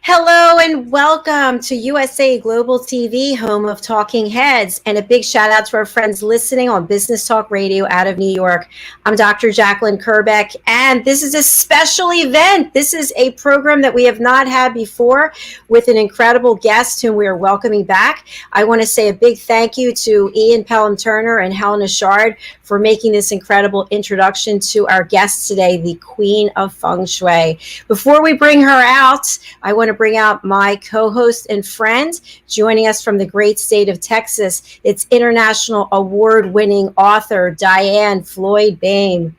Hello and welcome to USA Global TV, home of Talking Heads, and a big shout out to our friends listening on Business Talk Radio out of New York. I'm Dr. Jacalyn Kerbeck, and this is a special event. This is a program that we have not had before with an incredible guest whom we are welcoming back. I want to say a big thank you to Ian Pelham-Turner and Helena Shard for making this incredible introduction to our guest today, the Queen of Feng Shui. Before we bring her out, I want to bring out my co-host and friend joining us from the great state of Texas. It's international award-winning author Diann Floyd Bain.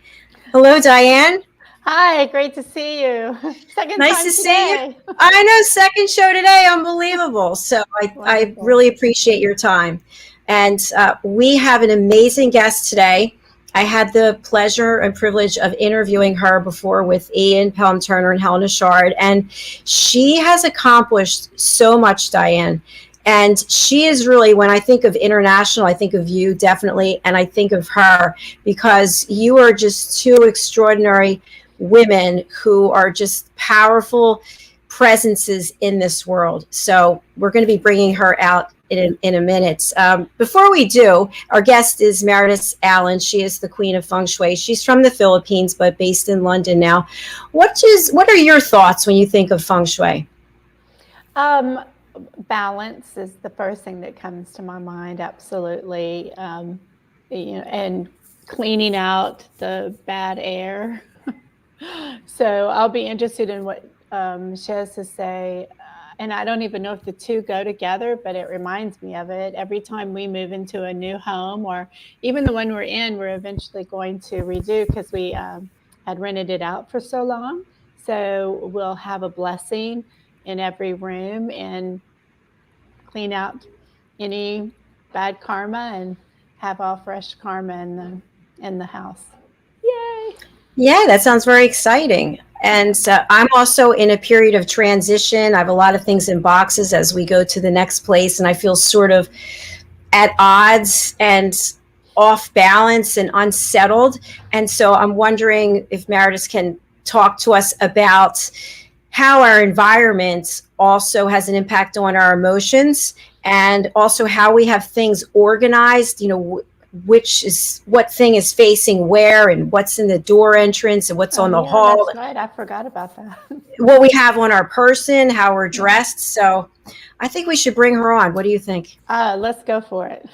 Hello, Diane. Hi, great to see you. Nice to see you. I know, second show today, unbelievable. So I really appreciate your time. And we have an amazing guest today. I had the pleasure and privilege of interviewing her before with Ian Pelham-Turner and Helena Shard, and she has accomplished so much, Diane. And she is really, when I think of international, I think of you definitely, and I think of her because you are just two extraordinary women who are just powerful presences in this world. So we're going to be bringing her out in a minute. Before we do, our guest is Marites Allen. She is the Queen of Feng Shui. She's from the Philippines, but based in London now. What are your thoughts when you think of Feng Shui? Balance is the first thing that comes to my mind. Absolutely. And cleaning out the bad air. So I'll be interested in what she has to say. And I don't even know if the two go together, but it reminds me of it. Every time we move into a new home, or even the one we're in, we're eventually going to redo because we had rented it out for so long. So we'll have a blessing in every room and clean out any bad karma and have all fresh karma in the house. Yay! Yeah, that sounds very exciting. And I'm also in a period of transition. I have a lot of things in boxes as we go to the next place, and I feel sort of at odds and off balance and unsettled. And so I'm wondering if Marites can talk to us about how our environment also has an impact on our emotions, and also how we have things organized, what thing is facing where, and what's in the door entrance, and what's on the hall. That's right. I forgot about that. What we have on our person, how we're dressed. So I think we should bring her on. What do you think? Let's go for it.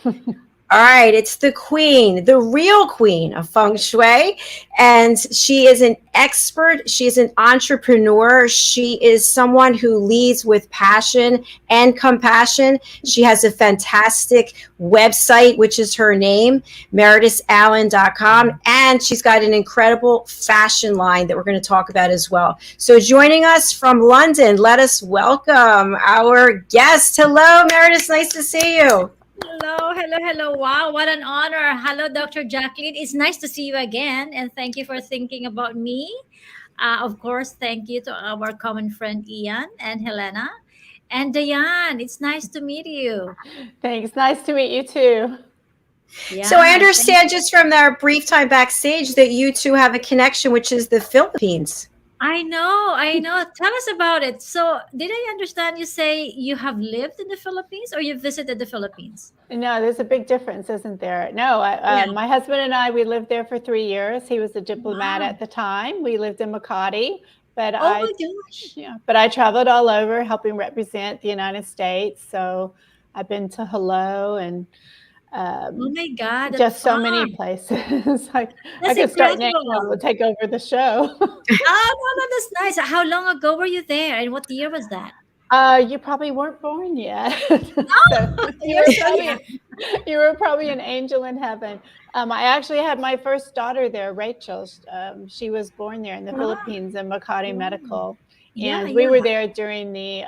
All right, it's the queen, the real queen of Feng Shui, and she is an expert. She is an entrepreneur. She is someone who leads with passion and compassion. She has a fantastic website, which is her name, maritesallen.com, and she's got an incredible fashion line that we're going to talk about as well. So joining us from London, let us welcome our guest. Hello, Marites, nice to see you. Hello. Wow, what an honor. Hello, Dr. Jacalyn. It's nice to see you again, and thank you for thinking about me. Of course, thank you to our common friend Ian and Helena. And Diane, it's nice to meet you. Thanks. Nice to meet you too. Yeah, so I understand just from our brief time backstage that you two have a connection, which is the Philippines. I know. Tell us about it. So did I understand you say you have lived in the Philippines or you visited the Philippines? No, there's a big difference, isn't there? No, my husband and I, we lived there for 3 years. He was a diplomat at the time. We lived in Makati, but my gosh. But I traveled all over helping represent the United States. So I've been to Hello and oh my God, just so many places. I could start next time. We'll take over the show. No, that's nice. How long ago were you there, and what year was that? You probably weren't born yet. No, you were probably an angel in heaven. I actually had my first daughter there, Rachel. She was born there in the Philippines in Makati Medical, and we were there during the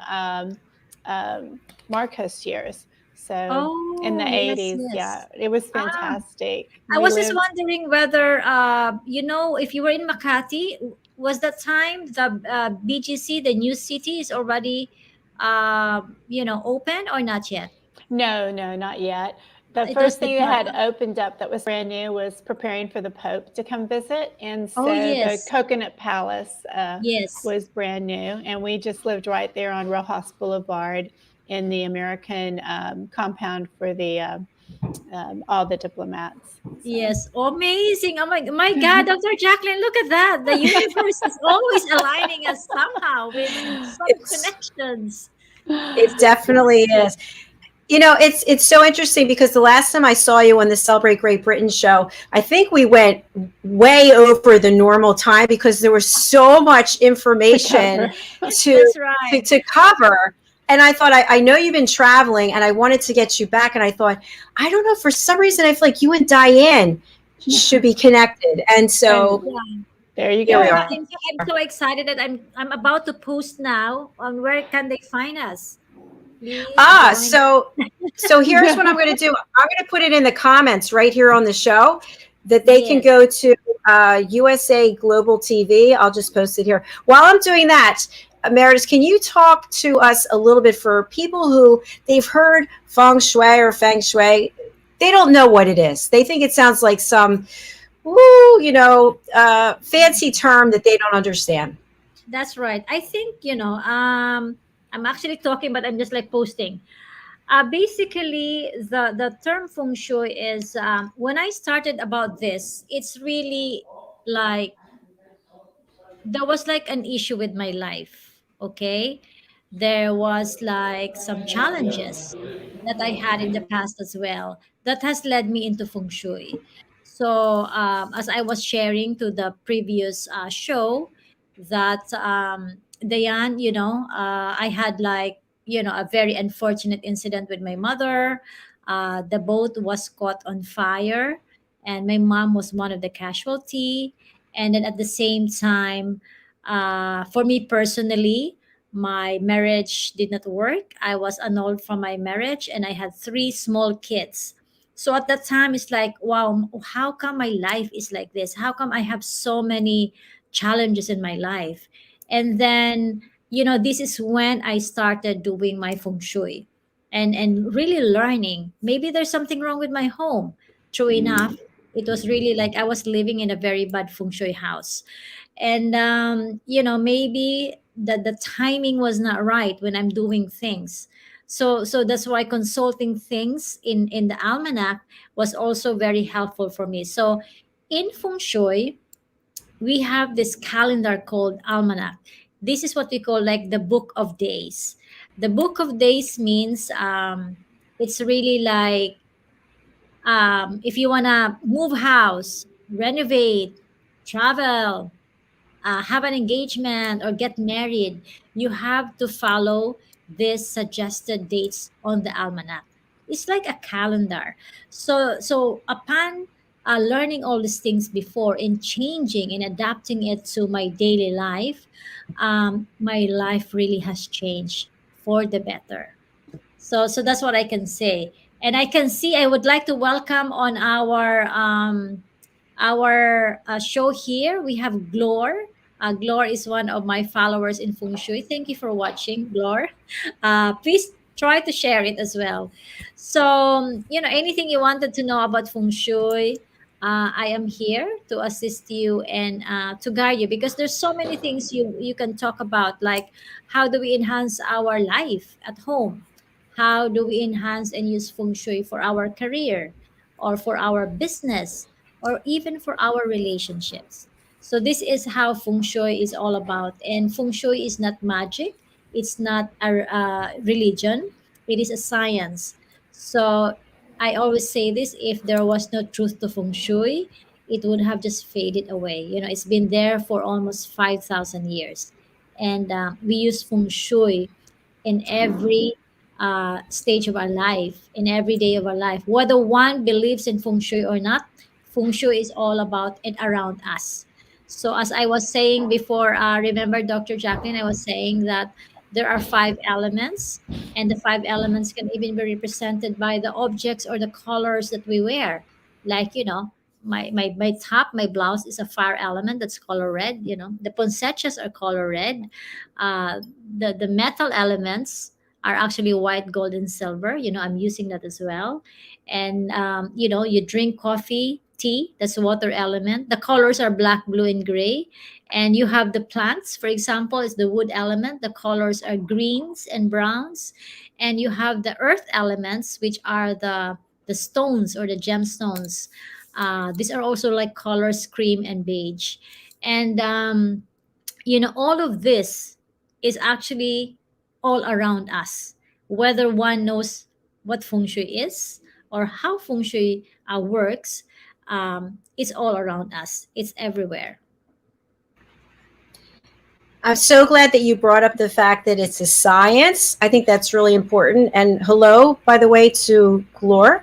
Marcos years. So in the 80s, yes. It was fantastic. I was just wondering whether, if you were in Makati, was that time the BGC, the new city, is already, open or not yet? No, not yet. The It was first the thing that garden. had opened up that was brand new was preparing for the Pope to come visit. And so Oh the yes, Coconut Palace yes, was brand new. And we just lived right there on Rojas Boulevard in the American compound for the all the diplomats. So. yes. Amazing. Oh my God, Dr. Jacalyn, look at that. The universe is always aligning us somehow with some It's connections. it definitely is. You know, it's so interesting because the last time I saw you on the Celebrate Great Britain show, I think we went way over the normal time because there was so much information to That's right. to cover. And I thought, I know you've been traveling, and I wanted to get you back. And I thought, I don't know, for some reason, I feel like you and Diane should be connected. And so And Yeah. there you here we go. Yeah. are. I'm so excited that I'm about to post now on where can they find us. Please Ah, join. so here's what I'm going to do. I'm going to put it in the comments right here on the show that they can Yes. go to USA Global TV. I'll just post it here. While I'm doing that, Marites, can you talk to us a little bit for people who they've heard feng shui or feng shui? They don't know what it is. They think it sounds like some, woo, fancy term that they don't understand. That's right. I think, I'm actually talking, but I'm just like posting. Basically, the term feng shui is when I started about this, it's really like there was like an issue with my life. Okay. There was like some challenges that I had in the past as well that has led me into feng shui. So, as I was sharing to the previous show, that Diane, I had like, a very unfortunate incident with my mother. The boat was caught on fire, and my mom was one of the casualty. And then at the same time, for me personally, my marriage did not work. I was annulled from my marriage, and I had three small kids. So at that time, it's like, wow, how come my life is like this? How come I have so many challenges in my life? And then, this is when I started doing my feng shui and really learning. Maybe there's something wrong with my home. True enough, it was really like I was living in a very bad feng shui house. And maybe the timing was not right when I'm doing things. So that's why consulting things in the almanac was also very helpful for me. So in feng shui, we have this calendar called almanac. This is what we call like the book of days. The book of days means it's really like if you want to move house, renovate, travel, have an engagement, or get married, you have to follow these suggested dates on the almanac. It's like a calendar. So upon learning all these things before and changing and adapting it to my daily life, my life really has changed for the better. So that's what I can say. And I can see I would like to welcome on our show here. We have Glor. Glor is one of my followers in Feng Shui. Thank you for watching, Glor. Please try to share it as well. So, anything you wanted to know about Feng Shui, I am here to assist you and to guide you because there's so many things you can talk about, like how do we enhance our life at home? How do we enhance and use Feng Shui for our career or for our business or even for our relationships? So this is how Feng Shui is all about. And Feng Shui is not magic. It's not a religion. It is a science. So I always say this: if there was no truth to Feng Shui, it would have just faded away. It's been there for almost 5,000 years, and we use Feng Shui in every stage of our life, in every day of our life. Whether one believes in feng shui or not, feng shui is all about and around us. So, as I was saying before, remember, Dr. Jacalyn, I was saying that there are five elements, and the five elements can even be represented by the objects or the colors that we wear. Like, my top, my blouse is a fire element that's color red. The poinsettias are color red. The metal elements are actually white, gold, and silver. I'm using that as well. And you drink coffee, tea, that's the water element. The colors are black, blue, and gray. And you have the plants, for example, is the wood element. The colors are greens and browns. And you have the earth elements, which are the stones or the gemstones. These are also like colors cream and beige. And all of this is actually all around us, whether one knows what feng shui is or how feng shui works. It's all around us, it's everywhere. I'm so glad that you brought up the fact that it's a science. I think that's really important. And hello, by the way, to Glor.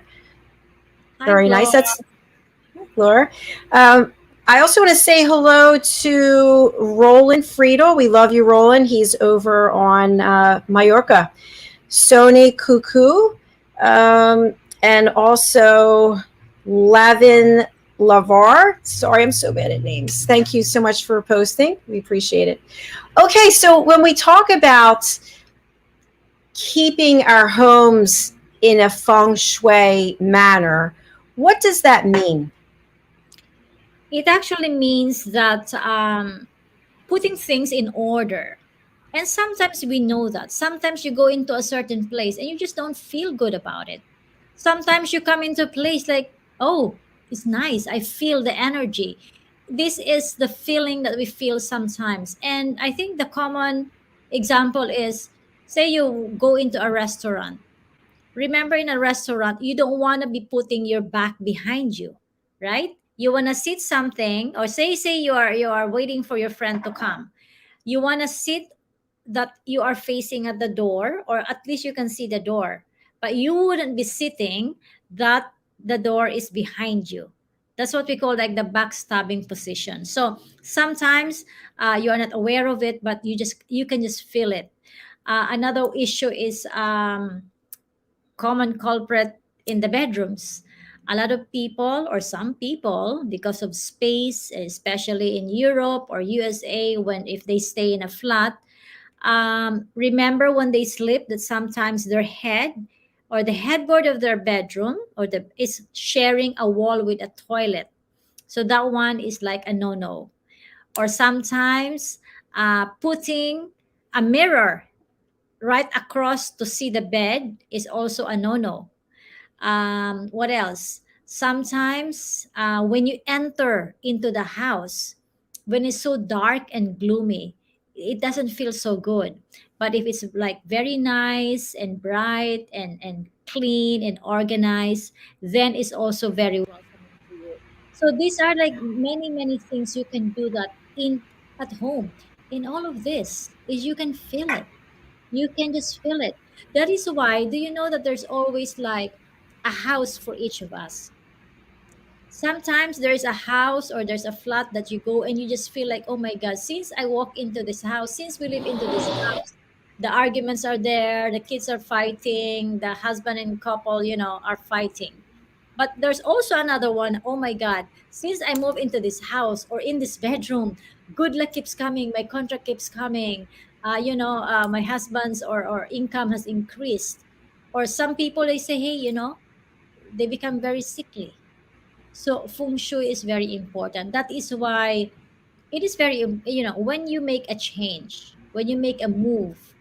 Very nice. That's Glor. I also want to say hello to Roland Friedel. We love you, Roland. He's over on Mallorca. Sony Cuckoo. And also Lavin Lavar. Sorry, I'm so bad at names. Thank you so much for posting. We appreciate it. Okay, so when we talk about keeping our homes in a feng shui manner, what does that mean? It actually means that putting things in order. And sometimes we know that. Sometimes you go into a certain place and you just don't feel good about it. Sometimes you come into a place like, oh, it's nice. I feel the energy. This is the feeling that we feel sometimes. And I think the common example is, say you go into a restaurant. Remember, in a restaurant, you don't want to be putting your back behind you, right? You want to sit something, or say you are waiting for your friend to come. You want to sit that you are facing at the door, or at least you can see the door, but you wouldn't be sitting that the door is behind you. That's what we call like the backstabbing position. So sometimes you are not aware of it, but you can just feel it. Another issue is common culprit in the bedrooms. A lot of people, or some people, because of space, especially in Europe or USA, when if they stay in a flat, remember when they sleep that sometimes their head or the headboard of their bedroom is sharing a wall with a toilet. So that one is like a no-no. Or sometimes putting a mirror right across to see the bed is also a no-no. What else? Sometimes when you enter into the house, when it's so dark and gloomy, it doesn't feel so good. But if it's like very nice and bright and clean and organized, then it's also very welcoming to you. So these are like many, many things you can do that in at home. In all of this is you can feel it. You can just feel it. That is why, do you know that there's always like a house for each of us? Sometimes there's a house or there's a flat that you go and you just feel like, oh my God, since I walk into this house, since we live into this house, the arguments are there, the kids are fighting, the husband and couple, are fighting. But there's also another one, oh my God, since I move into this house or in this bedroom, good luck keeps coming, my contract keeps coming, my husband's or income has increased. Or some people, they say, hey, they become very sickly. So feng shui is very important. That is why it is very, when you make a change, when you make a move,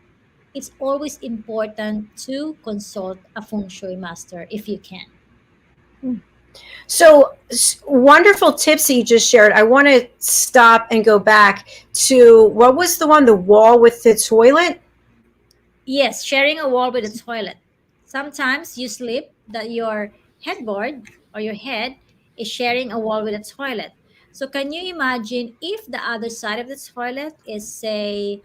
it's always important to consult a feng shui master if you can. So wonderful tips that you just shared. I want to stop and go back to, what was the one, the wall with the toilet? Yes, sharing a wall with a toilet. Sometimes you sleep that your headboard or your head is sharing a wall with a toilet. So can you imagine if the other side of the toilet is, say,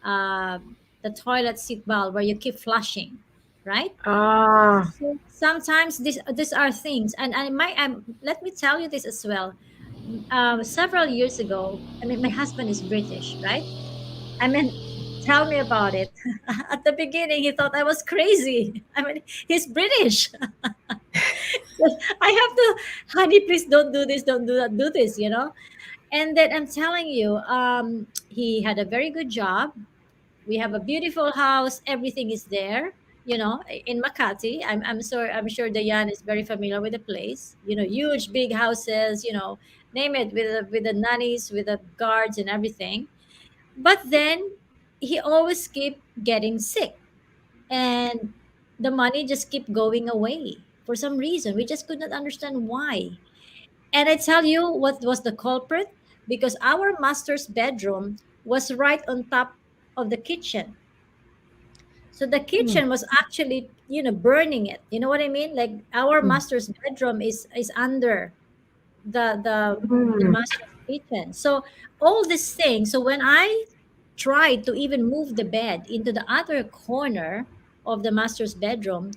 uh, the toilet seat valve where you keep flushing, right? Ah. So sometimes these are things, and let me tell you this as well. Several years ago, I mean, my husband is British, right? I mean, tell me about it. At the beginning, he thought I was crazy. I mean, he's British. I have to, honey, please don't do this, don't do that, do this. And then I'm telling you, he had a very good job, We have a beautiful house. Everything is there. In Makati. I'm sure Diane is very familiar with the place. Huge, big houses. Name it, with the nannies, with the guards, and everything. But then he always keep getting sick, and the money just keep going away for some reason. We just could not understand why. And I tell you what was the culprit, because our master's bedroom was right on top of the kitchen. So the kitchen was actually, burning it. You know what I mean? Like, our master's bedroom is under the Mm. master's kitchen. So all these things. So when I tried to even move the bed into the other corner of the master's bedroom,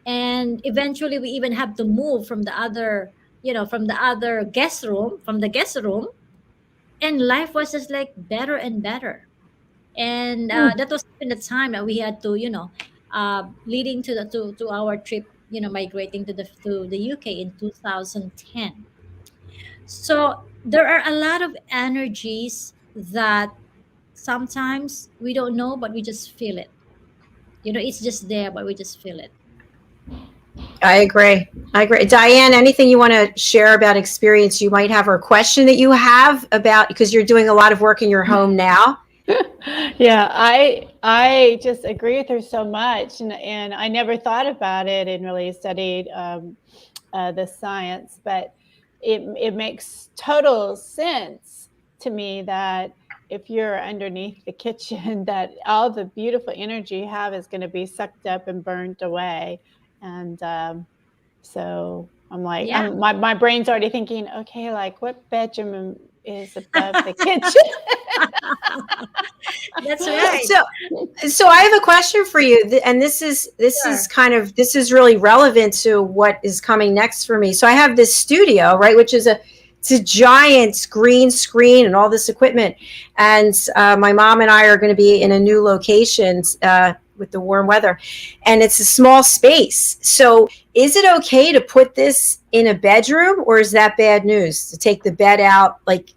and eventually we even have to move from the other guest room, and life was just like better and better. And that was even the time that we had to, leading to our trip, migrating to the UK in 2010. So there are a lot of energies that sometimes we don't know, but we just feel it. It's just there, but we just feel it. I agree. I agree. Diane, anything you want to share about experience you might have, or a question that you have about, because you're doing a lot of work in your home now? Yeah, I just agree with her so much, and I never thought about it and really studied the science, but it makes total sense to me that if you're underneath the kitchen, that all the beautiful energy you have is going to be sucked up and burnt away. And so I'm like, Yeah. my brain's already thinking, okay, like what bedroom is above the kitchen? That's right. So I have a question for you, and this is Sure. this is really relevant to what is coming next for me. So I have this studio, right, which is it's a giant green screen and all this equipment, and my mom and I are going to be in a new location with the warm weather, and it's a small space. So is it okay to put this in a bedroom, or is that bad news to take the bed out? Like,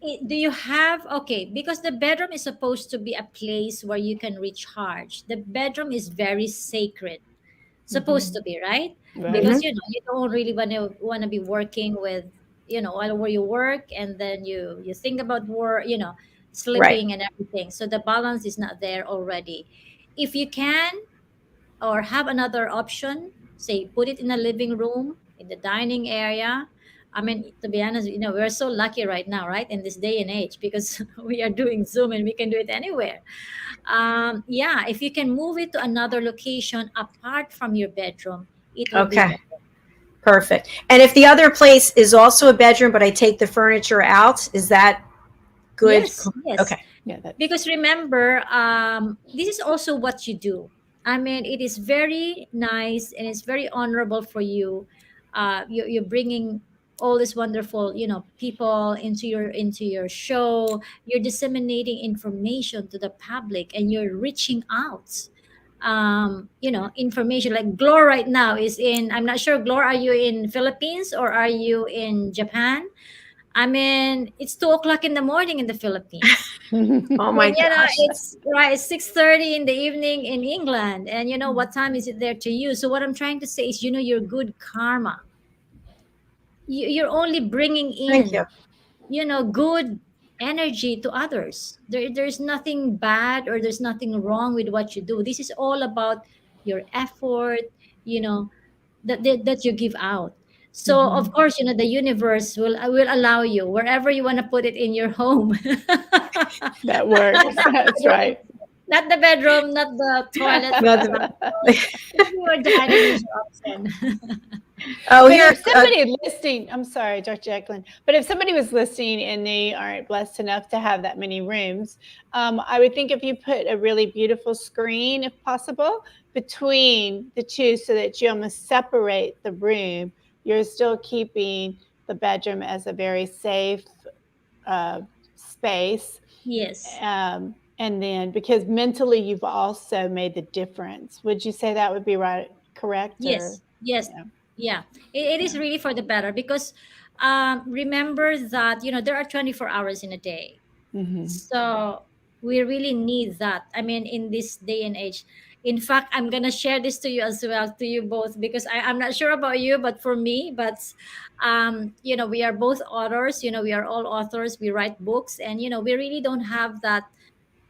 Do you have, okay, because the bedroom is supposed to be a place where you can recharge. The bedroom is very sacred, supposed to be, right? Right. Because you don't really want to be working with, while where you work, and then you think about work, right. sleeping and everything. So the balance is not there already. If you can, or have another option, say put it in a living room, in the dining area. I mean, to be honest, we're so lucky right now, right, in this day and age, because we are doing Zoom and we can do it anywhere. Yeah, if you can move it to another location apart from your bedroom, it would be Okay. better. Perfect. And if the other place is also a bedroom, but I take the furniture out, is that good? Yes, yes. Okay. Yeah, that's Because remember, this is also what you do. I mean, it is very nice and it's very honorable for you. You're bringing all this wonderful, people into your show. You're disseminating information to the public, and you're reaching out. Information like Glor right now is in. I'm not sure, Glor, are you in Philippines or are you in Japan? I mean, it's 2 o'clock in the morning in the Philippines. Oh my And gosh. it's right, it's 6:30 in the evening in England. And what time is it there to you? So what I'm trying to say is, your good karma. You're only bringing Thank you. in, good energy to others. There's nothing bad, or there's nothing wrong with what you do. This is all about your effort, you know, that you give out. So of course, the universe will allow you wherever you want to put it in your home. that works. That's right. Not the bedroom, not the toilet, not the bathroom. Your dining is your option. Oh, But here. if somebody listening, I'm sorry, Dr. Jacalyn, but if somebody was listening and they aren't blessed enough to have that many rooms, I would think if you put a really beautiful screen, if possible, between the two so that you almost separate the room, you're still keeping the bedroom as a very safe space. Yes. And then because mentally you've also made the difference. Would you say that would be right, correct? Or Yes. Yes. yeah. Yeah. It is Yeah. really for the better, because remember that there are 24 hours in a day. Mm-hmm. So We really need that. I mean, in this day and age. In fact, I'm gonna share this to you as well, to you both, because I'm not sure about you, but for me, but we are both authors. We are all authors. We write books, and we really don't have that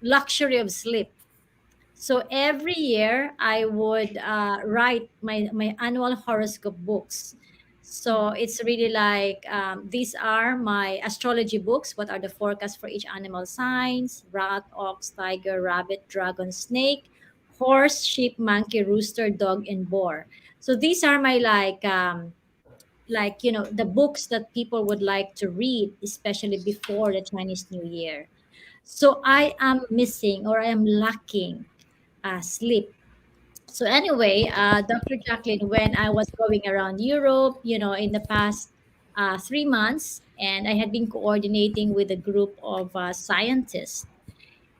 luxury of sleep. So every year I would write my annual horoscope books. So it's really like, these are my astrology books. What are the forecasts for each animal signs? Rat, ox, tiger, rabbit, dragon, snake, horse, sheep, monkey, rooster, dog, and boar. So these are my the books that people would like to read, especially before the Chinese New Year. So I am missing, or I am lacking sleep. So anyway, Dr. Jacalyn, when I was going around Europe, in the past 3 months, and I had been coordinating with a group of scientists.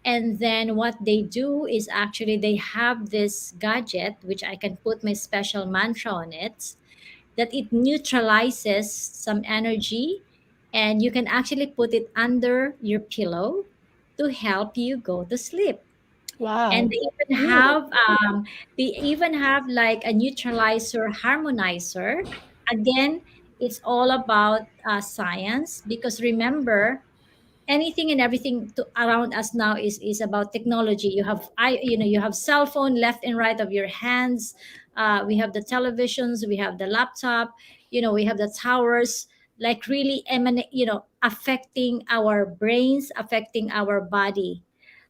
And then what they do is actually they have this gadget, which I can put my special mantra on it, that it neutralizes some energy, and you can actually put it under your pillow to help you go to sleep. Wow. And they even have like a neutralizer harmonizer. Again, it's all about science, because remember, anything and everything around us now is about technology. You have cell phone left and right of your hands. We have the televisions, we have the laptop, we have the towers, like really affecting our brains, affecting our body.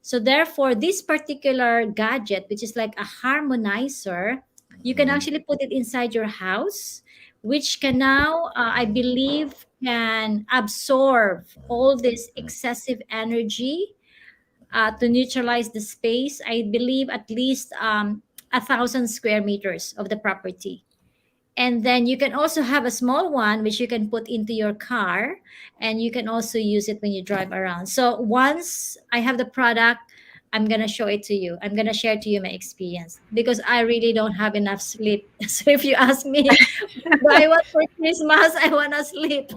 So therefore, this particular gadget, which is like a harmonizer, you can actually put it inside your house, which can now, I believe, can absorb all this excessive energy to neutralize the space. I believe at least 1,000 square meters of the property. And then you can also have a small one which you can put into your car, and you can also use it when you drive around. So once I have the product, I'm going to show it to you. I'm going to share to you my experience, because I really don't have enough sleep. So if you ask me, buy what for Christmas, I want to sleep.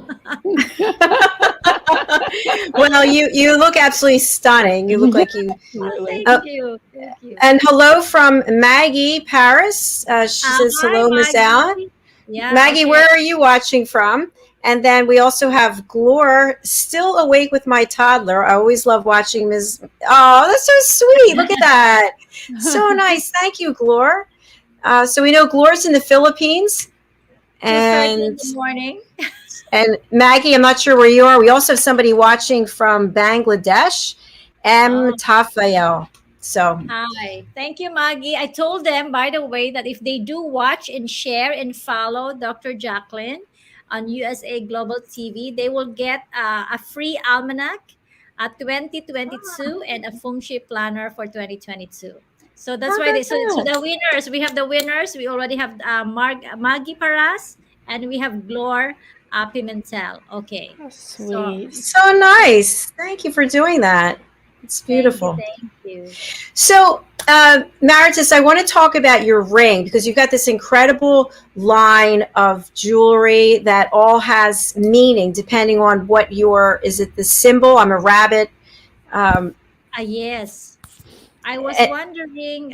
Well, you look absolutely stunning. You look like you. Really. Thank you. Thank you. And hello from Maggie Paris. She says Hi, hello, Miss Allen. Maggie. Yeah, Maggie, okay. where are you watching from? And then we also have Glor, still awake with my toddler. I always love watching Ms. Oh, that's so sweet. Look at that. So nice. Thank you, Glor. So we know Glor's in the Philippines. 2:30 in And the morning. and Maggie, I'm not sure where you are. We also have somebody watching from Bangladesh, M. Oh, Tafael. So hi. Thank you, Maggie. I told them, by the way, that if they do watch and share and follow Dr. Jacalyn on USA Global TV, they will get a free almanac, a 2022, and a Feng Shui planner for 2022. So that's why so the winners, we have the winners. We already have Maggie Paras, and we have Glor Pimentel. Okay. Oh, So sweet. so nice. Thank you for doing that. It's beautiful. thank you. So, Marites, I want to talk about your ring, because you've got this incredible line of jewelry that all has meaning depending on what is it the symbol? I'm a rabbit. Yes. I was Eh, wondering,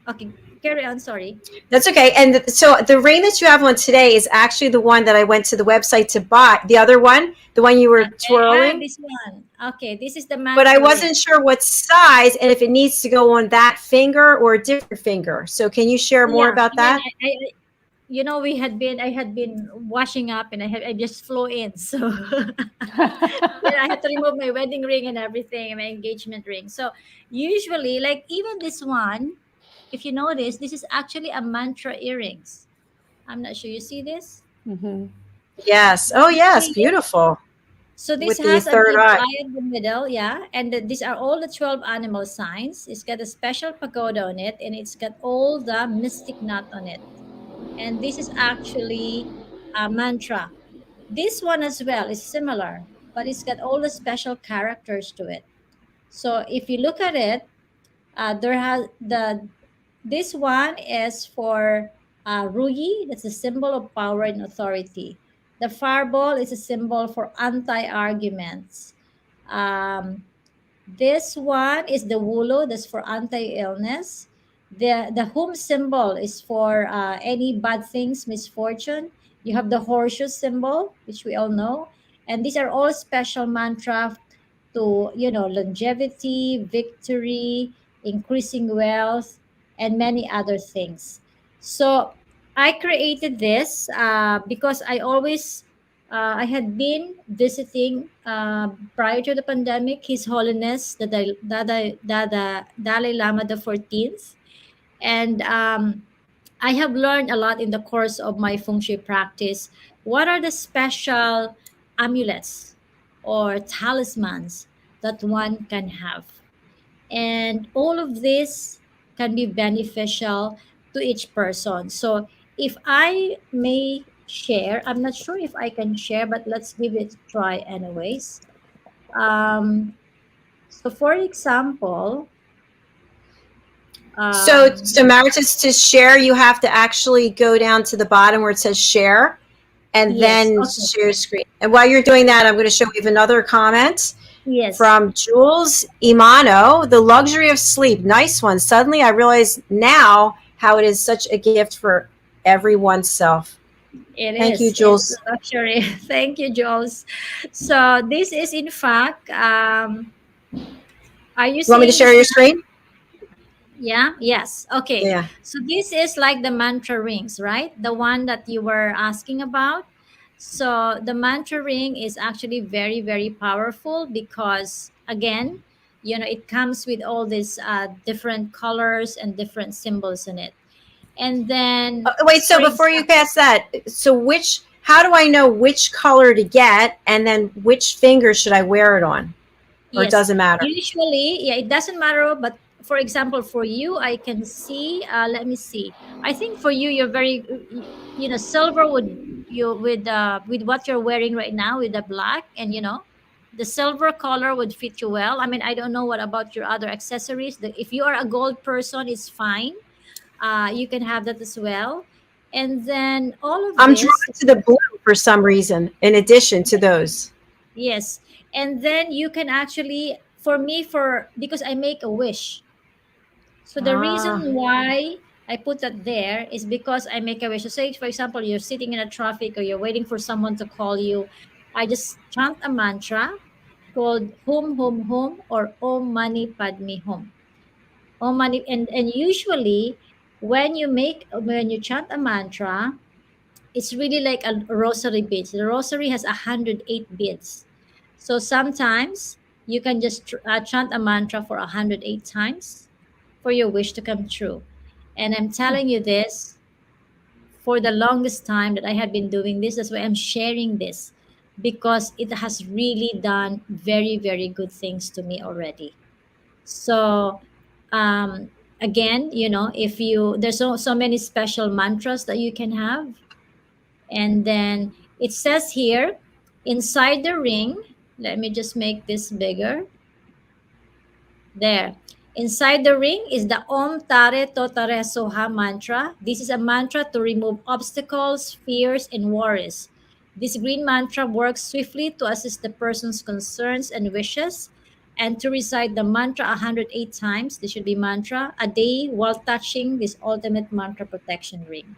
okay, carry on, sorry. That's okay. And so the ring that you have on today is actually the one that I went to the website to buy. The other one, the one you were twirling. This one. Okay, this is the But I mantra ring. wasn't sure what size and if it needs to go on that finger or a different finger. So can you share more about that? I had been washing up, and I just flew in. So I had to remove my wedding ring and everything, and my engagement ring. So usually, like even this one, if you notice, this is actually a mantra earrings. I'm not sure you see this. Mhm. Yes. Oh, yes. See it? Beautiful. So this With the has a third big eye. eye in the middle, yeah. And these are all the 12 animal signs. It's got a special pagoda on it, and it's got all the mystic knot on it. And this is actually a mantra. This one as well is similar, but it's got all the special characters to it. So if you look at it, there has this one is for Ruyi. That's a symbol of power and authority. The fireball is a symbol for anti-arguments. Um, This one is the wulu, that's for anti-illness. The home symbol is for any bad things, misfortune. You have the horseshoe symbol, which we all know. And these are all special mantra to, longevity, victory, increasing wealth, and many other things. So I created this because I had been visiting prior to the pandemic, His Holiness the Dalai Lama the 14th, and I have learned a lot in the course of my feng shui practice. What are the special amulets or talismans that one can have? And all of this can be beneficial to each person. So if I may share, I'm not sure if I can share, but let's give it a try anyways. um, so for example, So um, Marites, to share, you have to actually go down to the bottom where it says share and yes, then okay, share screen. And while you're doing that, I'm going to show you another comment yes, from Jules Imano, The Luxury of Sleep. Nice one. Suddenly I realize now how it is such a gift for everyone's self. it Thank you, is. It's Jules. a luxury. Thank you, Jules. So this is in fact, are you You want me to seeing share this? your screen? Yeah, yes. Okay. Yeah. So this is like the mantra rings, right? The one that you were asking about. So the mantra ring is actually very, very powerful because, again, it comes with all these different colors and different symbols in it. And then, Wait, for so before you example, pass that, so how do I know which color to get and then which finger should I wear it on? Or it yes, doesn't matter? usually, yeah, it doesn't matter. But for example, for you, I can see. Let me see. I think for you, you're very, silver would with what you're wearing right now with the black, and the silver color would fit you well. I mean, I don't know what about your other accessories. If you are a gold person, it's fine. You can have that as well. And then all of I'm drawn this, to the blue for some reason, in addition to those. yes, and then you can actually, for me, for because I make a wish. So the Ah, reason why I put that there is because I make a wish. So say, for example, you're sitting in a traffic or you're waiting for someone to call you. I just chant a mantra called Hum Hum Hum or Om Mani Padme Hum. Om Mani, and usually when you chant a mantra, it's really like a rosary beads. The rosary has 108 beads. So sometimes you can just chant a mantra for 108 times for your wish to come true. And I'm telling you this for the longest time that I have been doing this. That's why I'm sharing this because it has really done very, very good things to me already. So, again, if there's so many special mantras that you can have. And then it says here inside the ring, let me just make this bigger. There. Inside the ring is the Om Tare Totare Soha mantra. This is a mantra to remove obstacles, fears, and worries. This green mantra works swiftly to assist the person's concerns and wishes, and to recite the mantra 108 times, this should be mantra, a day while touching this ultimate mantra protection ring.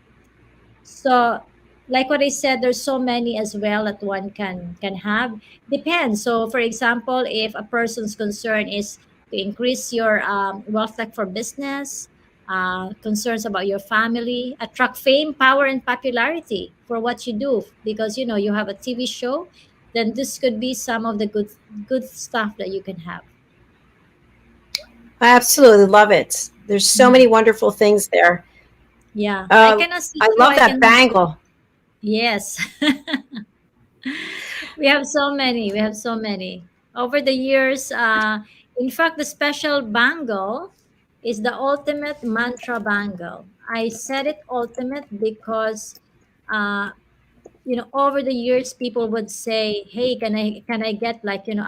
So, like what I said, there's so many as well that one can have. Depends. So, for example, if a person's concern is to increase your wealth, like for business, concerns about your family, attract fame, power, and popularity for what you do, because you have a TV show, then this could be some of the good stuff that you can have. I absolutely love it. There's so many Mhm. wonderful things there. Yeah, I can assist I you. love I that can. bangle. Yes. We have so many. We have so many. Over the years, in fact, the special bangle is the ultimate mantra bangle. I said it ultimate because, uh, over the years, people would say, "Hey, can I get like an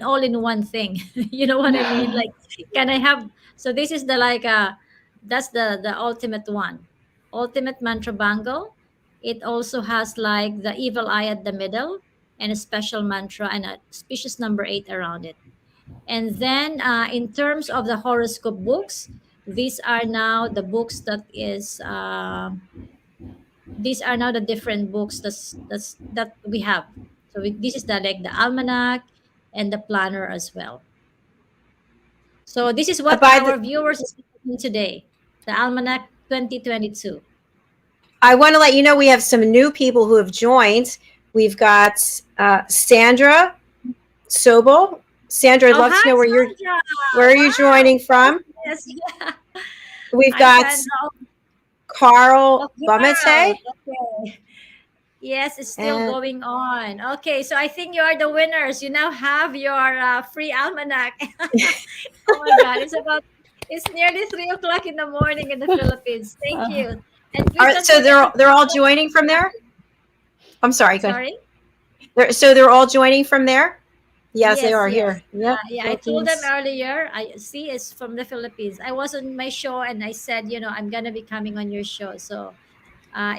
all-in-one thing?" You know what I mean? Like, can I have? So this is the like that's the ultimate one, ultimate mantra bangle. It also has like the evil eye at the middle and a special mantra and a species number 8 around it. And then in terms of the horoscope books, these are now the books these are now the different books that we have. So this is the like the almanac and the planner as well. So this is what By our the, viewers is listening today. The almanac 2022. I want to let you know we have some new people who have joined. We've got Sandra Sobel. Sandra, I'd Oh, love to hi know Sandra. where are you Wow. joining from. Yes. Yeah. We've Hi got Sandra. Carl Oh, girl. Bumete Okay. Yes, it's still and going on. Okay, so I think you are the winners. You now have your free almanac. Oh my God, it's nearly 3 o'clock in the morning in the Philippines. Thank you. And please don't so forget to they're all follow. joining from there. I'm sorry, go ahead. Sorry. So they're all joining from there. Yes, they Yes, are yes. here. Yep, Yeah, I told them Philippines. earlier. I see it's from the Philippines. I was on my show and I said, I'm gonna be coming on your show. So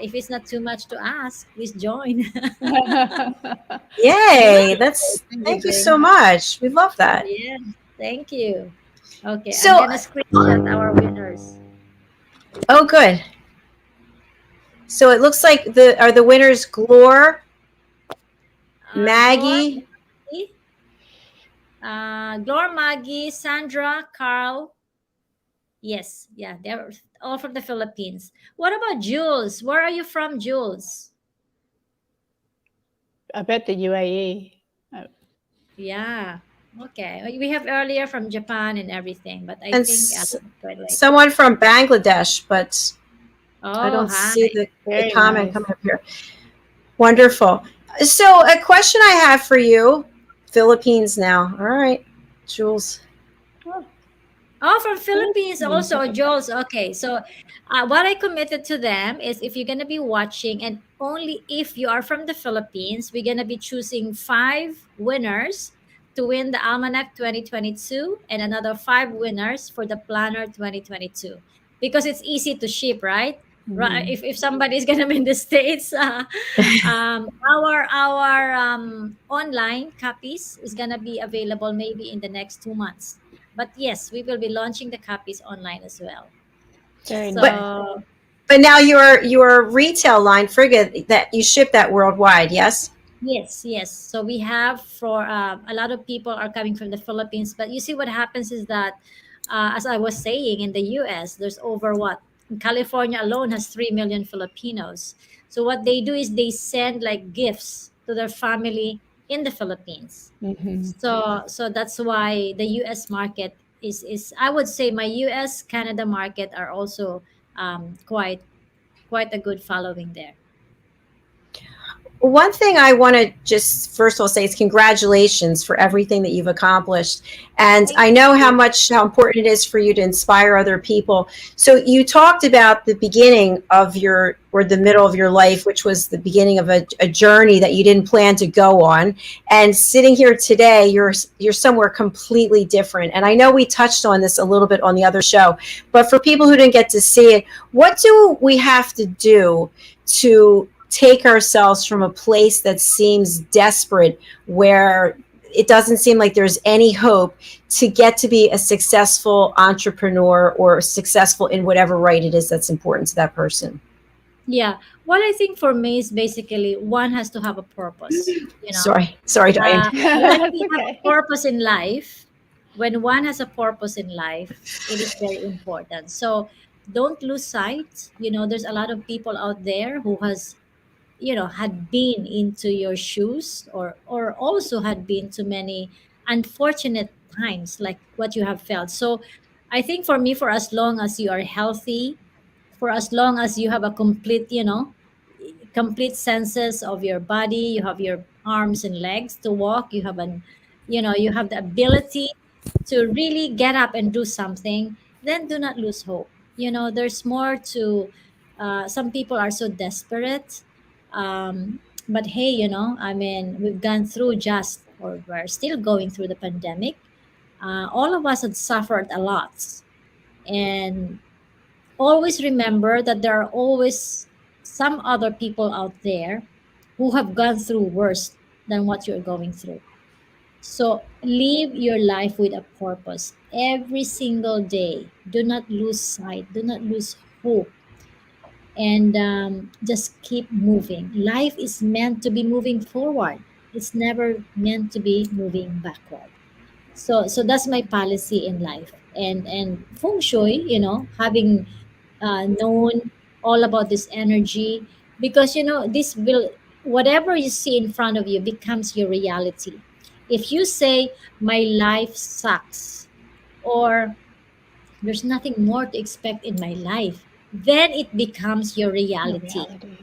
if it's not too much to ask, please join. Yay! Thank you, Thank you so Jane. much. We love that. Yeah, thank you. Okay, I'm So, gonna screenshot our winners. oh, good. So it looks like the winners Glor, Glor, Maggie. Maggie, Glor, Maggie, Sandra, Carl. Yes, yeah, they're all from the Philippines. What about Jules? Where are you from, Jules? I bet the UAE. Yeah. Okay. We have earlier from Japan and everything, but I And think quite like. someone from Bangladesh, but I Oh, don't hi. see the Very comment nice. coming up here. Wonderful. So a question I have for you, Philippines now. All right, Jules. Oh, from Philippines Philippines. also, Jules. Okay, so what I committed to them is if you're gonna be watching, and only if you are from the Philippines, we're gonna be choosing 5 winners to win the Almanac 2022, and another 5 winners for the Planner 2022. Because it's easy to ship, right? Right. Mhm. If somebody's gonna be in the states, our online copies is gonna be available maybe in the next 2 months. But yes, we will be launching the copies online as well. Very But nice. So but now your retail line, Frigga, that you ship that worldwide, yes? yes, yes. So we have for a lot of people are coming from the Philippines, but you see what happens is that, as I was saying, in the U.S. there's over what in California alone has 3 million Filipinos. So what they do is they send like gifts to their family in the Philippines. Mhm. So that's why the US market is I would say my US Canada market are also quite a good following there. One thing I want to just first of all say is congratulations for everything that you've accomplished. And Thank I know you. how important it is for you to inspire other people. So you talked about the beginning of your or the middle of your life, which was the beginning of a journey that you didn't plan to go on. And sitting here today, you're somewhere completely different. And I know we touched on this a little bit on the other show, but for people who didn't get to see it, what do we have to do to take ourselves from a place that seems desperate, where it doesn't seem like there's any hope, to get to be a successful entrepreneur or successful in whatever right it is that's important to that person? Yeah. What I think for me is basically one has to have a purpose, Sorry, Diane. When That's we have a okay. purpose in life, when one has a purpose in life, it is very important. So don't lose sight. There's a lot of people out there who has had been into your shoes, or also had been to many unfortunate times like what you have felt. So I think for me, for as long as you are healthy, for as long as you have a complete senses of your body, you have your arms and legs to walk, you have the ability to really get up and do something, then do not lose hope. There's more to some people are so desperate. But hey, I mean, we've gone through just, or we're still going through the pandemic. All of us had suffered a lot. And always remember that there are always some other people out there who have gone through worse than what you're going through. So live your life with a purpose every single day. Do not lose sight, do not lose hope, and just keep moving. Life is meant to be moving forward, it's never meant to be moving backward. So that's my policy in life. And feng shui, having known all about this energy, because this will, whatever you see in front of you becomes your reality. If you say my life sucks, or there's nothing more to expect in my life, then it becomes your The reality. reality.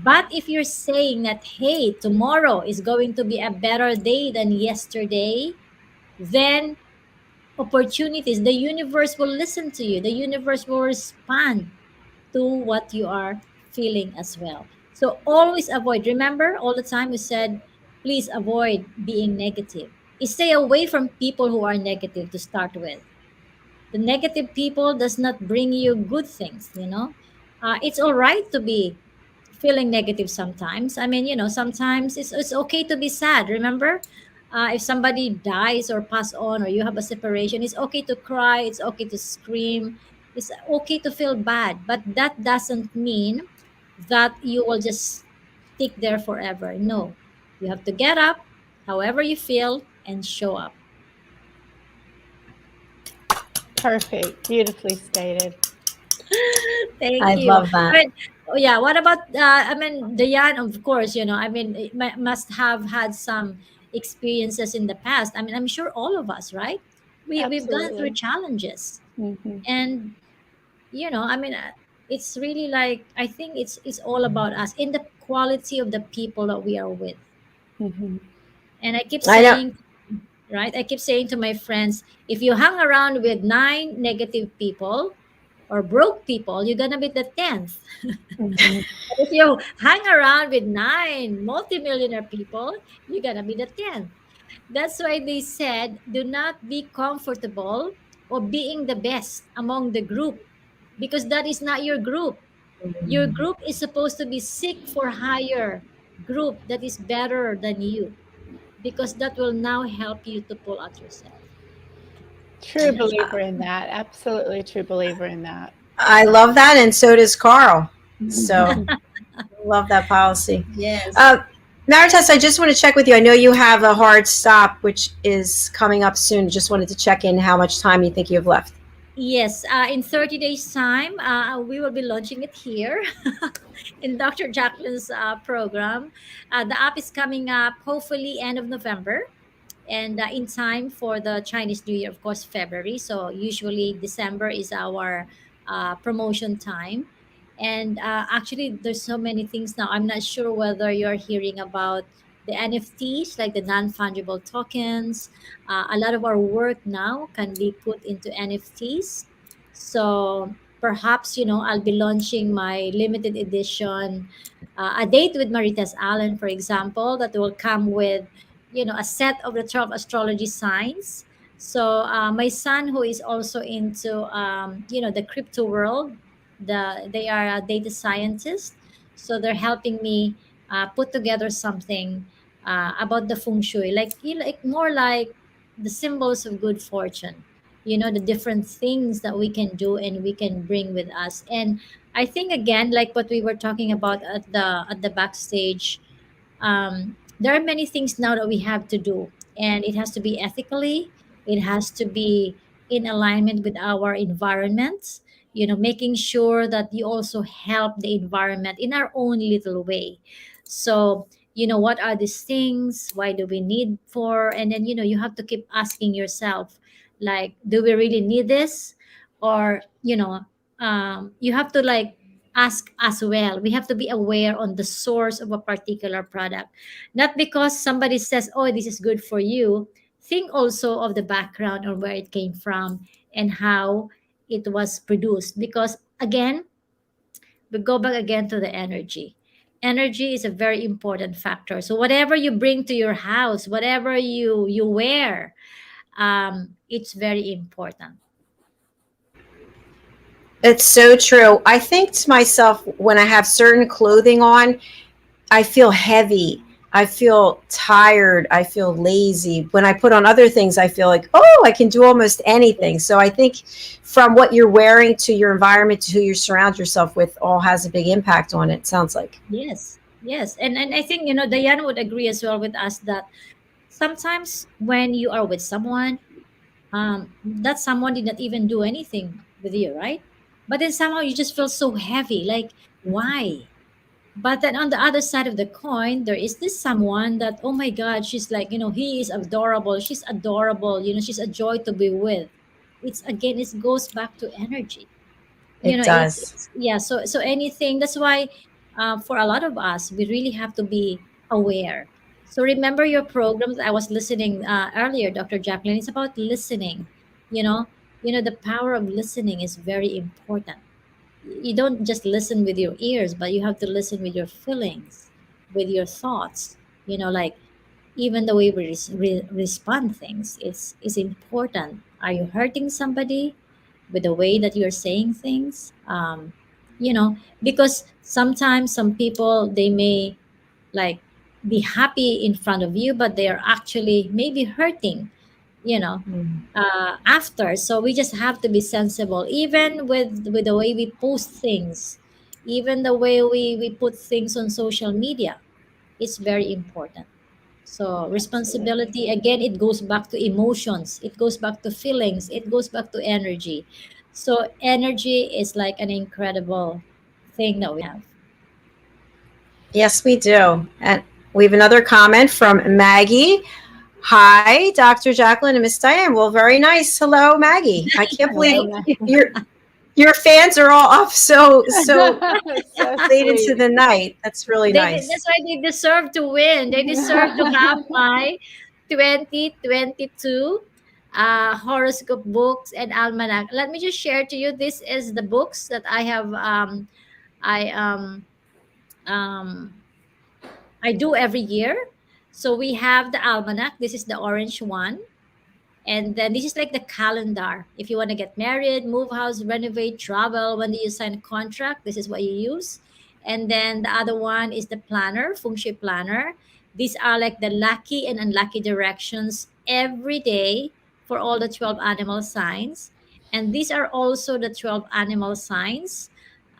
But if you're saying that, hey, tomorrow is going to be a better day than yesterday, then opportunities, the universe will listen to you, the universe will respond to what you are feeling as well. So always avoid, remember, all the time we said, please avoid being negative. Stay away from people who are negative to start with. The negative people does not bring you good things, it's all right to be feeling negative sometimes. I mean, sometimes it's okay to be sad. Remember, if somebody dies or pass on, or you have a separation, it's okay to cry, it's okay to scream, it's okay to feel bad, but that doesn't mean that you will just stick there forever. No, you have to get up however you feel and show up. Perfect. Beautifully stated. Thank I you. love that. But oh yeah, what about I mean, Diane, of course, I mean, must have had some experiences in the past. I mean, I'm sure all of us, right? We've gone through Absolutely. challenges, Hmm. and I mean, it's really like, I think it's all about us in the quality of the people that we are with. Hmm. And I keep I know. saying, right? I keep saying to my friends, if you hang around with nine negative people or broke people, you're gonna be the 10th. Hmm. But if you hang around with nine multimillionaire people, you're gonna be the 10th. That's why they said, do not be comfortable or being the best among the group, because that is not your group. Your group is supposed to be seek for higher group that is better than you, because that will now help you to pull out yourself. True And that's believer in that. Absolutely true believer in that. I love that, and so does Carl. So Mhm. love that policy. yes. Uh, Marites, I just want to check with you. I know you have a hard stop, which is coming up soon. Just wanted to check in how much time you think you have left. Yes, in 30 days' time, we will be launching it here in Dr. Jacalyn's program. The app is coming up hopefully end of November, and in time for the Chinese New Year, of course, February. So usually December is our promotion time. And actually, there's so many things now. I'm not sure whether you're hearing about the NFTs, like the non-fungible tokens. A lot of our work now can be put into NFTs. So perhaps, I'll be launching my limited edition, a date with Marites Allen, for example, that will come with a set of the 12 astrology signs. So my son, who is also into the crypto world, they are a data scientist, so they're helping me put together something about the feng shui, like, like more like the symbols of good fortune, the different things that we can do and we can bring with us. And I think, again, like what we were talking about at the backstage, there are many things now that we have to do, and it has to be ethically, it has to be in alignment with our environment, making sure that you also help the environment in our own little way. So what are these things, why do we need for, and then you have to keep asking yourself, like, do we really need this? Or you have to, like, ask as well. We have to be aware on the source of a particular product. Not because somebody says, oh, this is good for you. Think also of the background or where it came from and how it was produced. Because again, we go back again to the energy. Energy is a very important factor. So whatever you bring to your house, whatever you wear, it's very important. It's so true. I think to myself, when I have certain clothing on, I feel heavy. I feel tired. I feel lazy. When I put on other things, I feel like, oh, I can do almost anything. So I think from what you're wearing to your environment to who you surround yourself with all has a big impact on it, sounds like. Yes, yes. And I think, Diane would agree as well with us that sometimes when you are with someone, that someone did not even do anything with you, right? But then somehow you just feel so heavy. Like, why? But then on the other side of the coin, there is this someone that, oh my God, she's like, he is adorable. She's adorable. She's a joy to be with. It's again, it goes back to energy. It It's, does. it's yeah. So anything. That's why, for a lot of us, we really have to be aware. So remember your programs. I was listening earlier, Dr. Jacalyn. It's about listening. You know, the power of listening is very important. You don't just listen with your ears, but you have to listen with your feelings, with your thoughts. Like even the way we respond things is important. Are you hurting somebody with the way that you're saying things? Because sometimes some people, they may like be happy in front of you, but they are actually maybe hurting, you know Mm. after. So we just have to be sensible, even with the way we post things, even the way we put things on social media. It's very important. So Absolutely. responsibility, again, it goes back to emotions, it goes back to feelings, it goes back to energy. So energy is like an incredible thing that we have. Yes, we do. And we have another comment from Maggie. Hi, Dr. Jacalyn and Miss Diane. Well, very nice. Hello, Maggie. I can't Hello, believe Maggie. your fans are all up so So late into sweet. the night. That's really nice. That's why they deserve to win. They deserve to have my 2022 horoscope books and almanac. Let me just share to you. This is the books that I have. I um, I do every year. So we have the almanac. This is the orange one. And then this is like the calendar. If you want to get married, move house, renovate, travel, when do you sign a contract, this is what you use. And then the other one is the planner, Feng Shui planner. These are like the lucky and unlucky directions every day for all the 12 animal signs. And these are also the 12 animal signs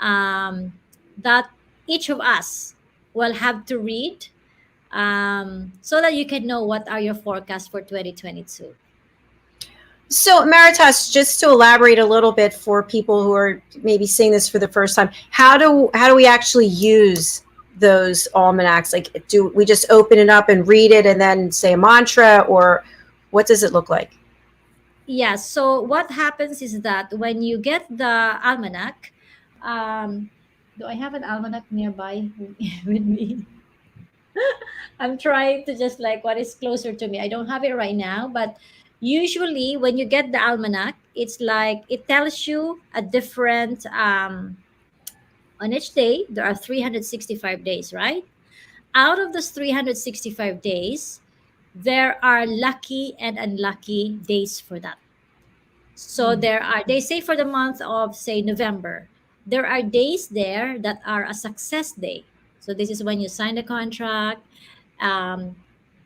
um, that each of us will have to read, so that you can know what are your forecasts for 2022. So, Marites, just to elaborate a little bit for people who are maybe seeing this for the first time, how do we actually use those almanacs? Like, do we just open it up and read it and then say a mantra, or what does it look like? Yeah, so what happens is that when you get the almanac, do I have an almanac nearby with me? I'm trying to just like what is closer to me. I don't have it right now, but usually when you get the almanac, it's like it tells you a different on each day. There are 365 days, right? Out of those 365 days, there are lucky and unlucky days for that. So there are, they say for the month of, say, November, there are days there that are a success day. So this is when you sign the contract. Um,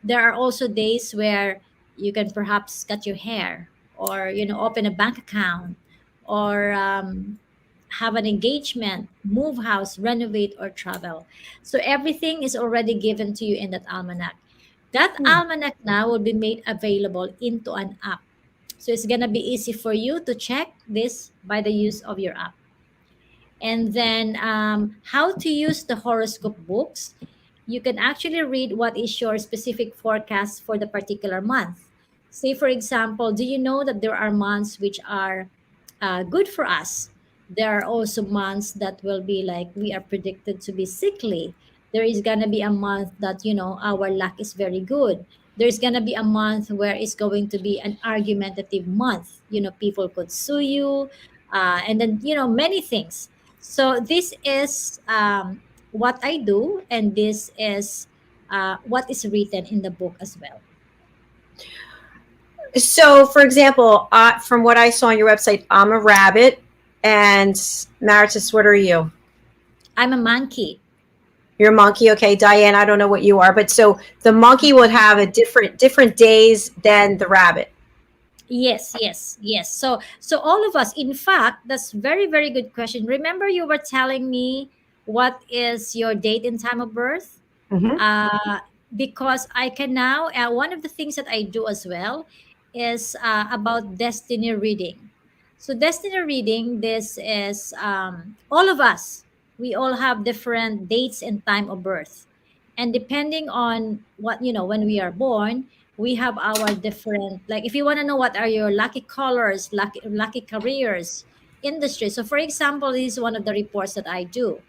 there are also days where you can perhaps cut your hair, or open a bank account, or have an engagement, move house, renovate, or travel. So everything is already given to you in that almanac. That Hmm. almanac now will be made available into an app. So it's gonna be easy for you to check this by the use of your app. And then how to use the horoscope books. You can actually read what is your specific forecast for the particular month. Say, for example, do you know that there are months which are good for us? There are also months that will be like we are predicted to be sickly. There is going to be a month that, our luck is very good. There's going to be a month where it's going to be an argumentative month. People could sue you, and then, many things. So this is what I do, and this is what is written in the book as well. So, for example, from what I saw on your website, I'm a rabbit, and Marites, what are you? I'm a monkey. You're a monkey. Okay, Diane, I don't know what you are, but so the monkey would have a different days than the rabbit. Yes, yes, yes. So all of us, in fact, that's very, very good question. Remember, you were telling me what is your date and time of birth? Mm-hmm. Because I can now, one of the things that I do as well is about destiny reading. So, destiny reading, this is all of us, we all have different dates and time of birth. And depending on what, when we are born, we have our different, like if you want to know what are your lucky colors, lucky careers, industry. So, for example, this is one of the reports that I do.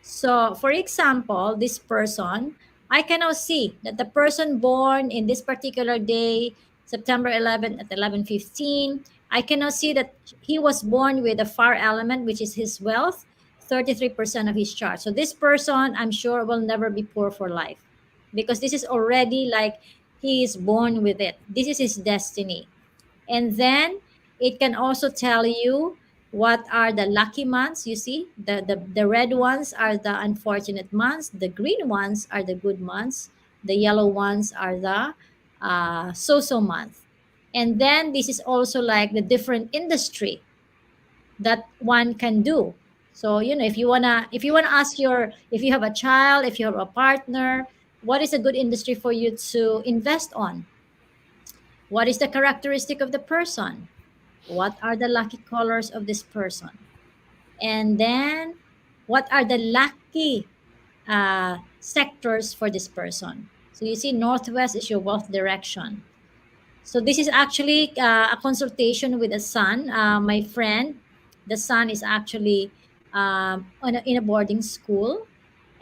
So, for example, this person, I can now see that the person born in this particular day, September 11th at 11:15, I can now see that he was born with a fire element, which is his wealth, 33% of his chart. So, this person, I'm sure, will never be poor for life because this is already like he is born with it. This is his destiny. And then it can also tell you what are the lucky months. You see, the red ones are the unfortunate months, the green ones are the good months, the yellow ones are the so-so month. And then this is also like the different industry that one can do. So, if you wanna ask if you have a child, if you have a partner, what is a good industry for you to invest on? What is the characteristic of the person? What are the lucky colors of this person? And then, what are the lucky sectors for this person? So you see, northwest is your wealth direction. So this is actually a consultation with a son. My friend, the son is actually in a boarding school,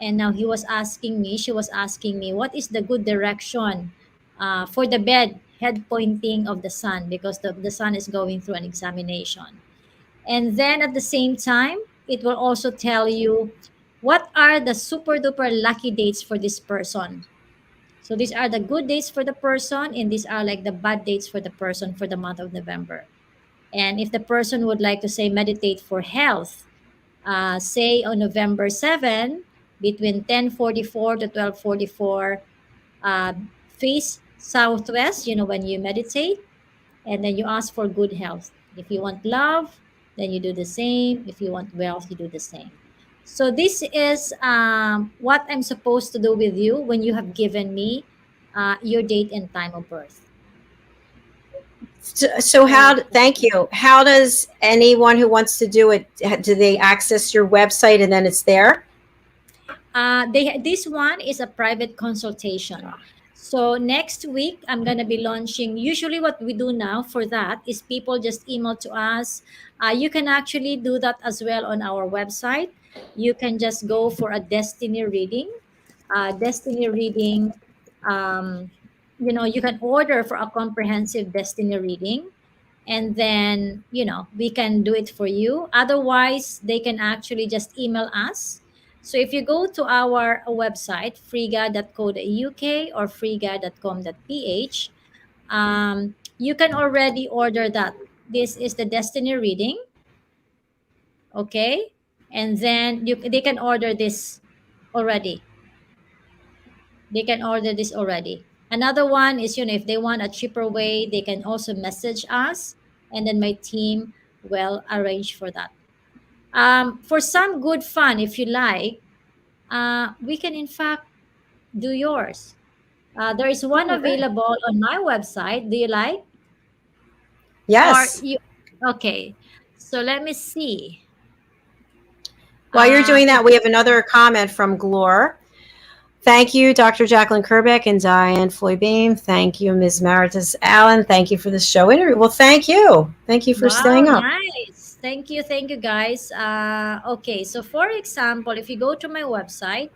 and now she was asking me, what is the good direction for the head pointing of the son, because the son is going through an examination. And then at the same time, it will also tell you what are the super duper lucky dates for this person. So these are the good dates for the person, and these are like the bad dates for the person for the month of November. And if the person would like to say meditate for health, say on November 7, between 10:44 to 12:44, uh, face southwest, when you meditate, and then you ask for good health. If you want love, then you do the same. If you want wealth, you do the same. So this is what I'm supposed to do with you when you have given me your date and time of birth. So thank you. How does anyone who wants to do it, do they access your website and then it's there? This one is a private consultation. So next week I'm gonna be launching. Usually, what we do now for that is people just email to us. You can actually do that as well on our website. You can just go for a destiny reading. Destiny reading. Um, you can order for a comprehensive destiny reading, and then we can do it for you. Otherwise, they can actually just email us. So if you go to our website, freega.co.uk or freega.com.ph, you can already order that. This is the destiny reading. Okay, and then they can order this already. They can order this already. Another one is, if they want a cheaper way, they can also message us, and then my team will arrange for that. For some good fun, if you like, we can in fact do yours. There is one available on my website. Do you like? Yes. Or you? Okay. So let me see. While you're doing that, we have another comment from Glore. Thank you, Dr. Jacalyn Kerbeck and Diane Floyd Bain. Thank you, Ms. Marites Allen. Thank you for the show interview. Well, thank you. Thank you for staying up. Nice. Thank you, guys. Okay, so for example, if you go to my website,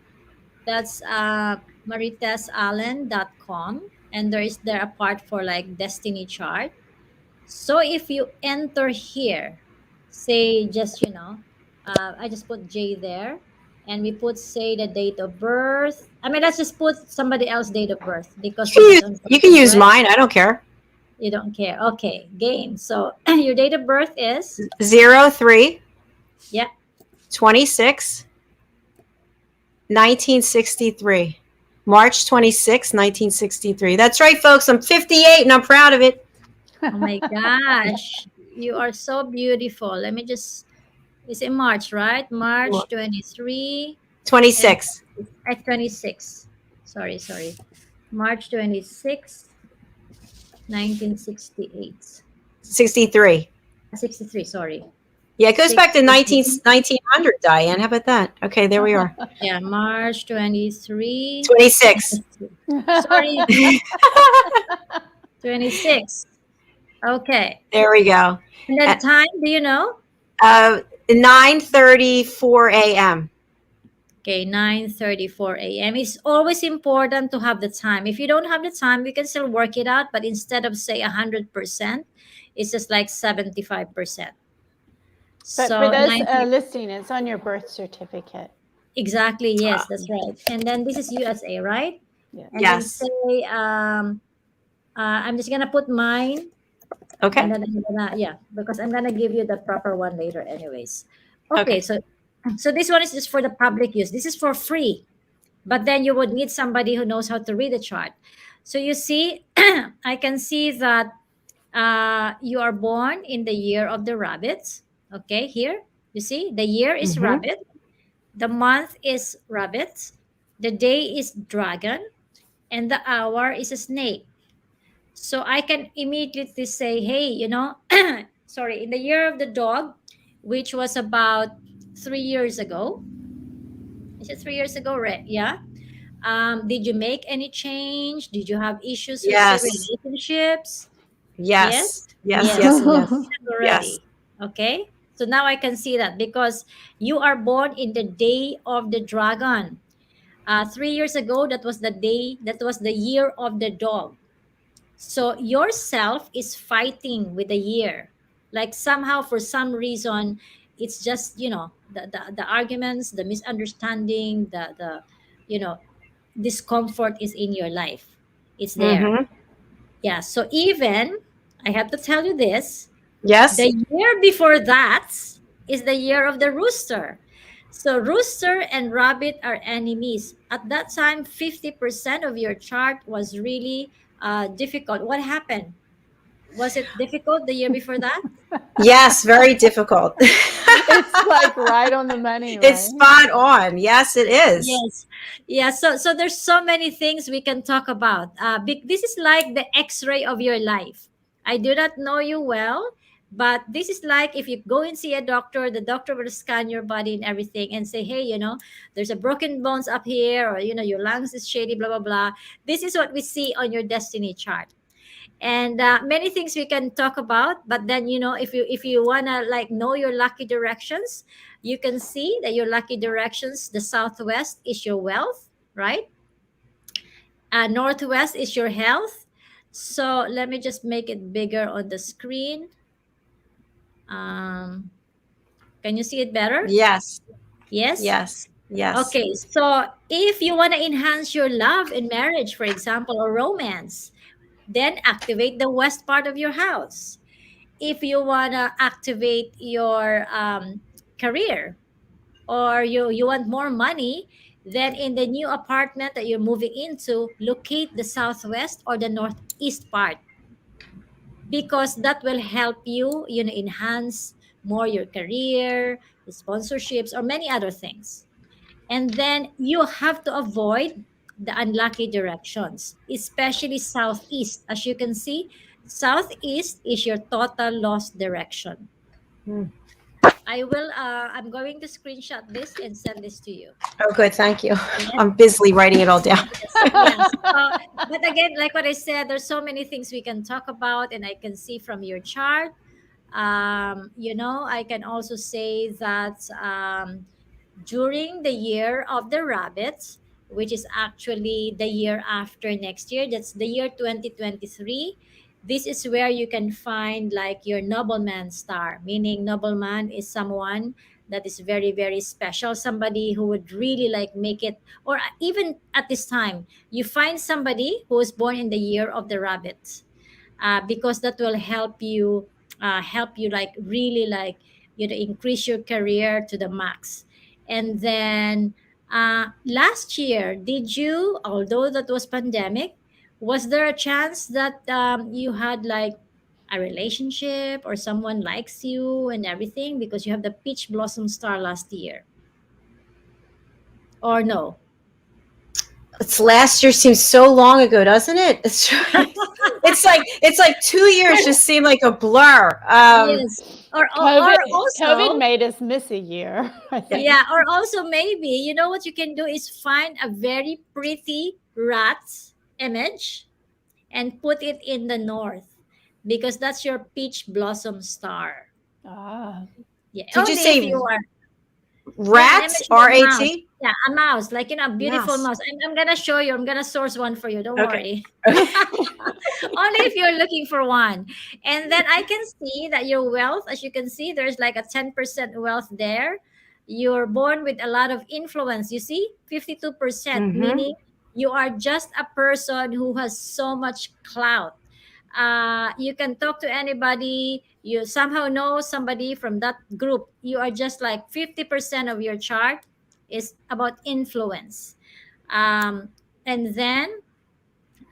that's maritesallen.com, and there a part for like destiny chart. So if you enter here, say just I just put J there, and we put, say, the date of birth. I mean, let's just put somebody else's date of birth because you can use mine. I don't care. You don't care. Okay, game. So your date of birth is 03. Yeah. 26. 1963. March 26, 1963. That's right, folks. I'm 58 and I'm proud of it. Oh my gosh, you are so beautiful. Let me just, it's in March, right? March 23 and 26. at 26. Sorry. March 26, 1968. 63. 63, sorry. Yeah, it goes back to 63. 1900, Diane. How about that? Okay, there we are. Yeah, March 23. 26. Sorry, 26. Okay. There we go. And then time, do you know? 9:34 a.m. Okay, 9:34 a.m. It's always important to have the time. If you don't have the time, we can still work it out, but instead of say 100%, it's just like 75%. But So for those 90 listening, it's on your birth certificate. exactly, yes, that's right. And then this is USA, right? Yeah. And Yes. then say I'm just gonna put mine. Okay. And then I'm gonna, yeah, because I'm gonna give you the proper one later anyways. Okay. Okay, so this one is just for the public use. This is for free. But then you would need somebody who knows how to read the chart. So you see, I can see that you are born in the year of the rabbit. Okay, here you see the year is rabbit, the month is rabbit, the day is dragon, and the hour is a snake. So I can immediately say, hey, sorry, in the year of the dog, which was about 3 years ago. Is it 3 years ago, right? Yeah. Did you make any change? Did you have issues with say Yes. relationships? Yes. Yes. Yes. Yes. Yes. Already. Okay. So now I can see that because you are born in the day of the dragon. 3 years ago, that was the day, that was the year of the dog. So yourself is fighting with the year. Like somehow, for some reason, it's just, the arguments, the misunderstanding, the you know, discomfort is in your life. It's there. Mm-hmm. Yeah. So even, I have to tell you this, Yes. the year before that is the year of the rooster. So rooster and rabbit are enemies. At that time, 50% of your chart was really difficult. What happened? Was it difficult the year before that? Yes. Very difficult. It's like right on the money, right? It's spot on. Yes, it is. Yes. Yeah. So there's so many things we can talk about. This is like the X-ray of your life. I do not know you well, but this is like if you go and see a doctor, the doctor will scan your body and everything and say, hey, there's a broken bones up here, or your lungs is shady, blah blah blah. This is what we see on your destiny chart. And many things we can talk about, but then if you want to like know your lucky directions, you can see that your lucky directions, the southwest is your wealth, right? Northwest is your health. So let me just make it bigger on the screen. Can you see it better? Yes. Yes. Yes. Yes. Okay, so if you want to enhance your love in marriage, for example, or romance, then activate the west part of your house. If you want to activate your career, or you want more money, then in the new apartment that you're moving into, locate the southwest or the northeast part, because that will help you, enhance more your career, sponsorships, or many other things. And then you have to avoid the unlucky directions, especially southeast. As you can see, southeast is your total lost direction. Hmm. I'm going to screenshot this and send this to you. Oh, good. Thank you. Yes. I'm busily writing it all down. Yes. But again, like what I said, there's so many things we can talk about, and I can see from your chart. I can also say that during the year of the rabbit, which is actually the year after next year, that's the year 2023. This is where you can find like your nobleman star, meaning nobleman is someone that is very, very special, somebody who would really like make it, or even at this time, you find somebody who was born in the year of the rabbit, because that will help you like really like increase your career to the max. And then Last year, did you, although that was pandemic, was there a chance that you had like a relationship or someone likes you and everything because you have the peach blossom star last year? Or no? It's last year seems so long ago, doesn't it? It's like 2 years just seem like a blur. Yes. Or COVID also, made us miss a year, I think. yeah, or also maybe, you know what you can do is find a very pretty rat image and put it in the north because that's your peach blossom star. Ah, Yeah, Did you only if you say are. Yeah, an rat? image of a mouse. RAT? Yeah, a mouse, like a beautiful Mouse. mouse. I'm gonna show you. I'm gonna source one for you. Don't Okay. worry. Okay. Only if you're looking for one. And then I can see that your wealth, as you can see, there's like a 10% wealth there. You're born with a lot of influence. You see, 52%, Mm-hmm. meaning you are just a person who has so much clout. You can talk to anybody. You somehow know somebody from that group. You are just like 50% of your chart is about influence. Um, and then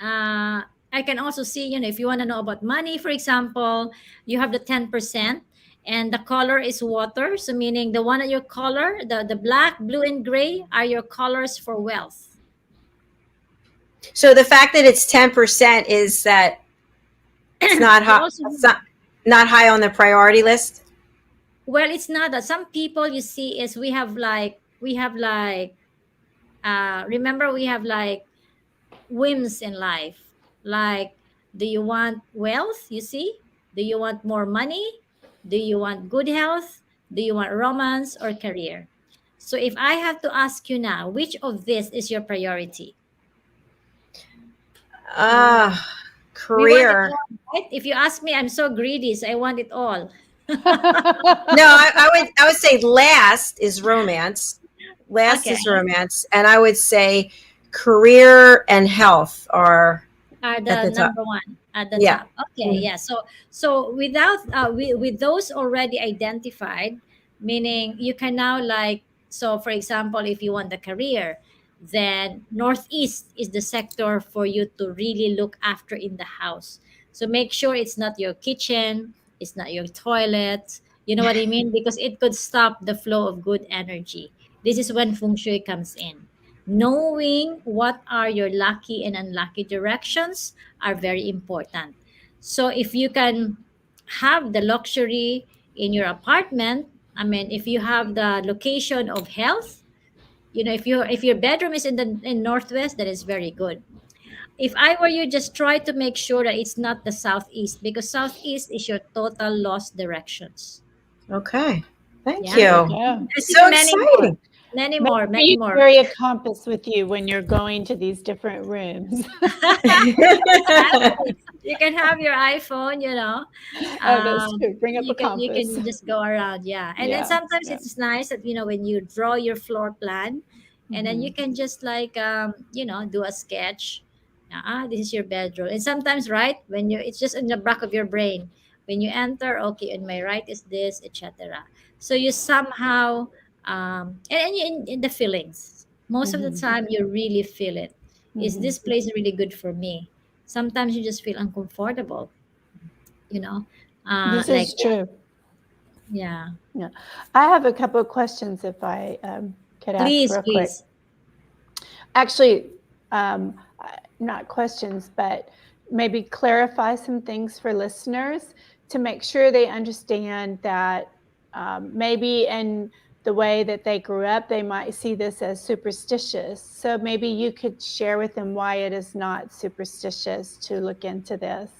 I can also see, if you want to know about money, for example, you have the 10%, and the color is water. So, meaning the one at your color, the black, blue, and gray are your colors for wealth. So the fact that it's 10% is that it's not You high. also, It's not high on the priority list. well, it's not that. Some people you see is we have like remember, we have like whims in life. Like, do you want wealth? You see? Do you want more money? Do you want good health? Do you want romance or career? So if I have to ask you now, which of this is your priority? Ah, We want it career. all, right? If you ask me, I'm so greedy, so I want it all. No, I would say last is romance. Last Okay. is romance, and I would say career and health are Are at the the top. number one at the Yeah. top. Okay, Mm. yeah. So without with those already identified, meaning you can now, like, so for example, if you want the career, then northeast is the sector for you to really look after in the house. So make sure it's not your kitchen, it's not your toilet. You know what I mean? Because it could stop the flow of good energy. This is when feng shui comes in. Knowing what are your lucky and unlucky directions are very important. So if you can have the luxury in your apartment, I mean, if you have the location of health, if your bedroom is in northwest, that is very good. If I were you, just try to make sure that it's not the southeast, because southeast is your total lost directions. Okay. Thank Yeah. there you you. go. I So think many more, exciting. many Make more, sure many you more. carry a compass with you when you're going to these different rooms. Exactly. You can have your iPhone, Oh, that's um, true. Bring up a you compass. can just go around, yeah. And then Yeah, sometimes yeah. it's nice that, when you draw your floor plan, and then you Mhm. can just like do a sketch. This is your bedroom. And sometimes, right, when you it's just in the back of your brain. When you enter, okay, in my right is this, etc. So you somehow and in the feelings. Most of the Mhm. time you really feel it. Is Mhm. this place really good for me? Sometimes you just feel uncomfortable, you know, This like is that. true. Yeah. Yeah. I have a couple of questions if I could ask Please, real quick. please. Actually, not questions, but maybe clarify some things for listeners to make sure they understand that maybe in the way that they grew up, they might see this as superstitious. So maybe you could share with them why it is not superstitious to look into this.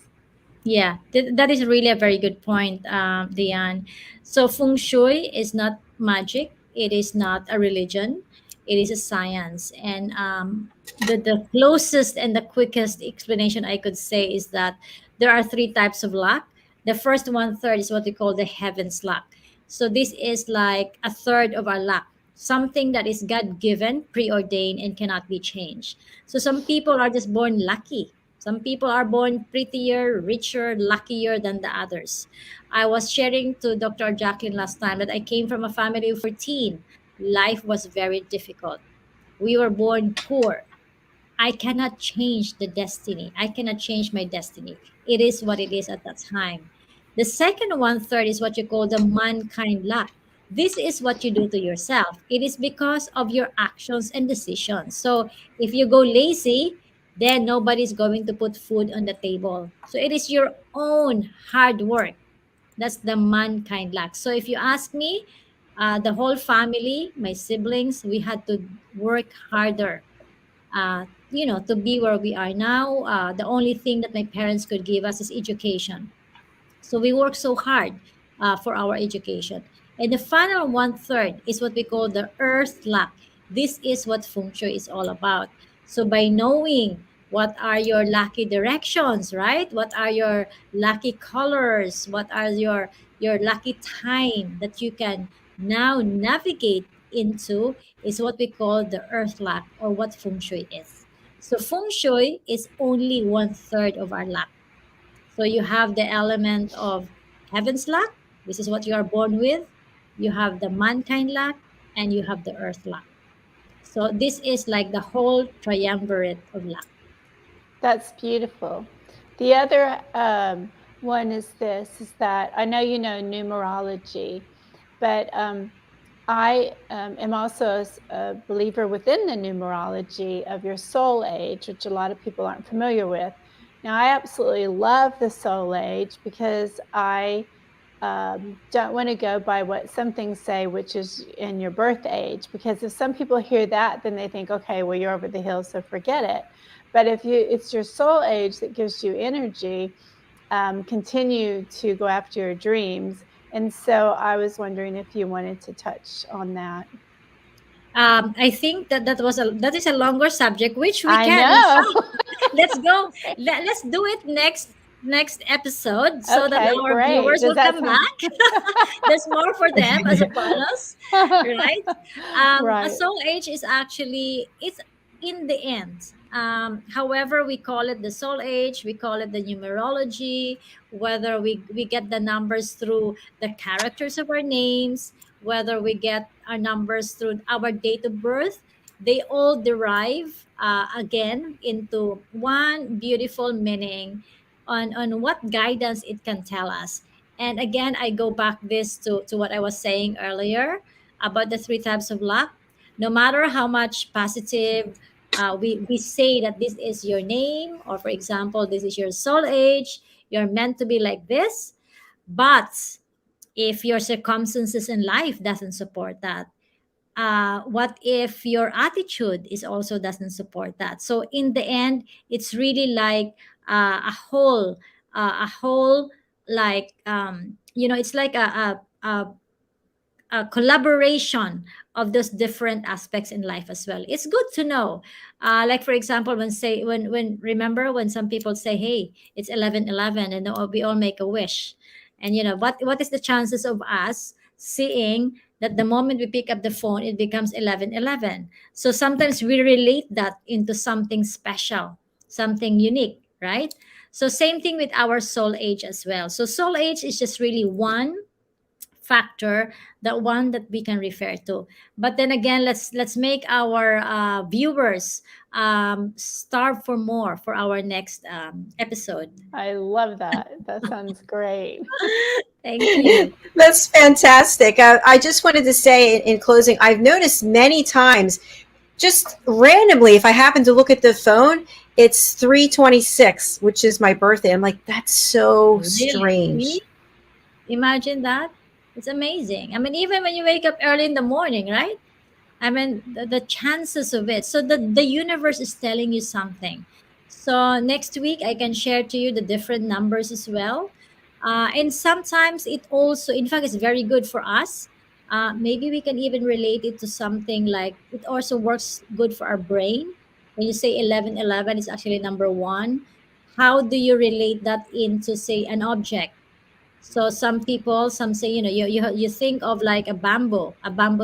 Yeah, that is really a very good point, Diane. So feng shui is not magic. It is not a religion. It is a science. And the closest and the quickest explanation I could say is that there are three types of luck. The first one third is what we call the heavens luck. So this is like a third of our luck, something that is God given, preordained, and cannot be changed. So some people are just born lucky. Some people are born prettier, richer, luckier than the others. I was sharing to Dr. Jacalyn last time that I came from a family of 14. Life was very difficult. we were born poor. I cannot change the destiny. I cannot change my destiny. It is what it is at that time. The second one third is what you call the mankind luck. This is what you do to yourself. It is because of your actions and decisions. So if you go lazy, then nobody's going to put food on the table. So it is your own hard work. That's the mankind luck. So if you ask me, the whole family, my siblings, we had to work harder, to be where we are now. The only thing that my parents could give us is education. So we work so hard for our education. And the final one third is what we call the earth luck. This is what Feng Shui is all about. So by knowing what are your lucky directions, right? What are your lucky colors? What are your lucky time that you can now navigate into is what we call the earth luck, or what Feng Shui is. So Feng Shui is only one third of our luck. So you have the element of heaven's luck. This is what you are born with. You have the mankind luck, and you have the earth luck. So this is like the whole triumvirate of luck. That's beautiful. The other one is that I know you know numerology, but I am also a believer within the numerology of your soul age, which a lot of people aren't familiar with. Now, I absolutely love the soul age because I don't want to go by what some things say, which is in your birth age, because if some people hear that, then they think, okay, well, you're over the hill, so forget it. But if it's your soul age that gives you energy, continue to go after your dreams. And so I was wondering if you wanted to touch on that. I think that is a longer subject, which we I can. know. Let's go. Let's do it next episode, so that Okay, our great. viewers Does will that come sound- back. There's more for them as a bonus, right? A Right. soul age is actually, it's in the end. However, we call it the soul age, we call it the numerology, whether we get the numbers through the characters of our names, whether we get our numbers through our date of birth, they all derive again into one beautiful meaning on what guidance it can tell us. And again, I go back this to what I was saying earlier about the three types of luck. No matter how much positive we say that this is your name, or for example, this is your soul age, you're meant to be like this. But if your circumstances in life doesn't support that, what if your attitude is also doesn't support that? So in the end, it's really like a whole, like, it's like a collaboration of those different aspects in life as well. It's good to know. Like for example, when remember when some people say, "Hey, it's 11:11," and we all make a wish, and what is the chances of us seeing that the moment we pick up the phone, it becomes 11:11? So sometimes we relate that into something special, something unique, right? So same thing with our soul age as well. So soul age is just really one factor, that one that we can refer to. But then again, let's make our viewers starve for more for our next episode. I love that. That sounds great. Thank you. That's fantastic. I just wanted to say in closing, I've noticed many times, just randomly, if I happen to look at the phone, it's 3:26, which is my birthday. I'm like, that's so Really? strange. Imagine that. It's amazing. I mean, even when you wake up early in the morning, right? I mean, the chances of it. So the universe is telling you something. So next week, I can share to you the different numbers as well. And sometimes it also, in fact, it's very good for us. Maybe we can even relate it to something like it also works good for our brain. When you say 11:11, it's actually number one. How do you relate that into, say, an object? So some people, some say, you think of like a bamboo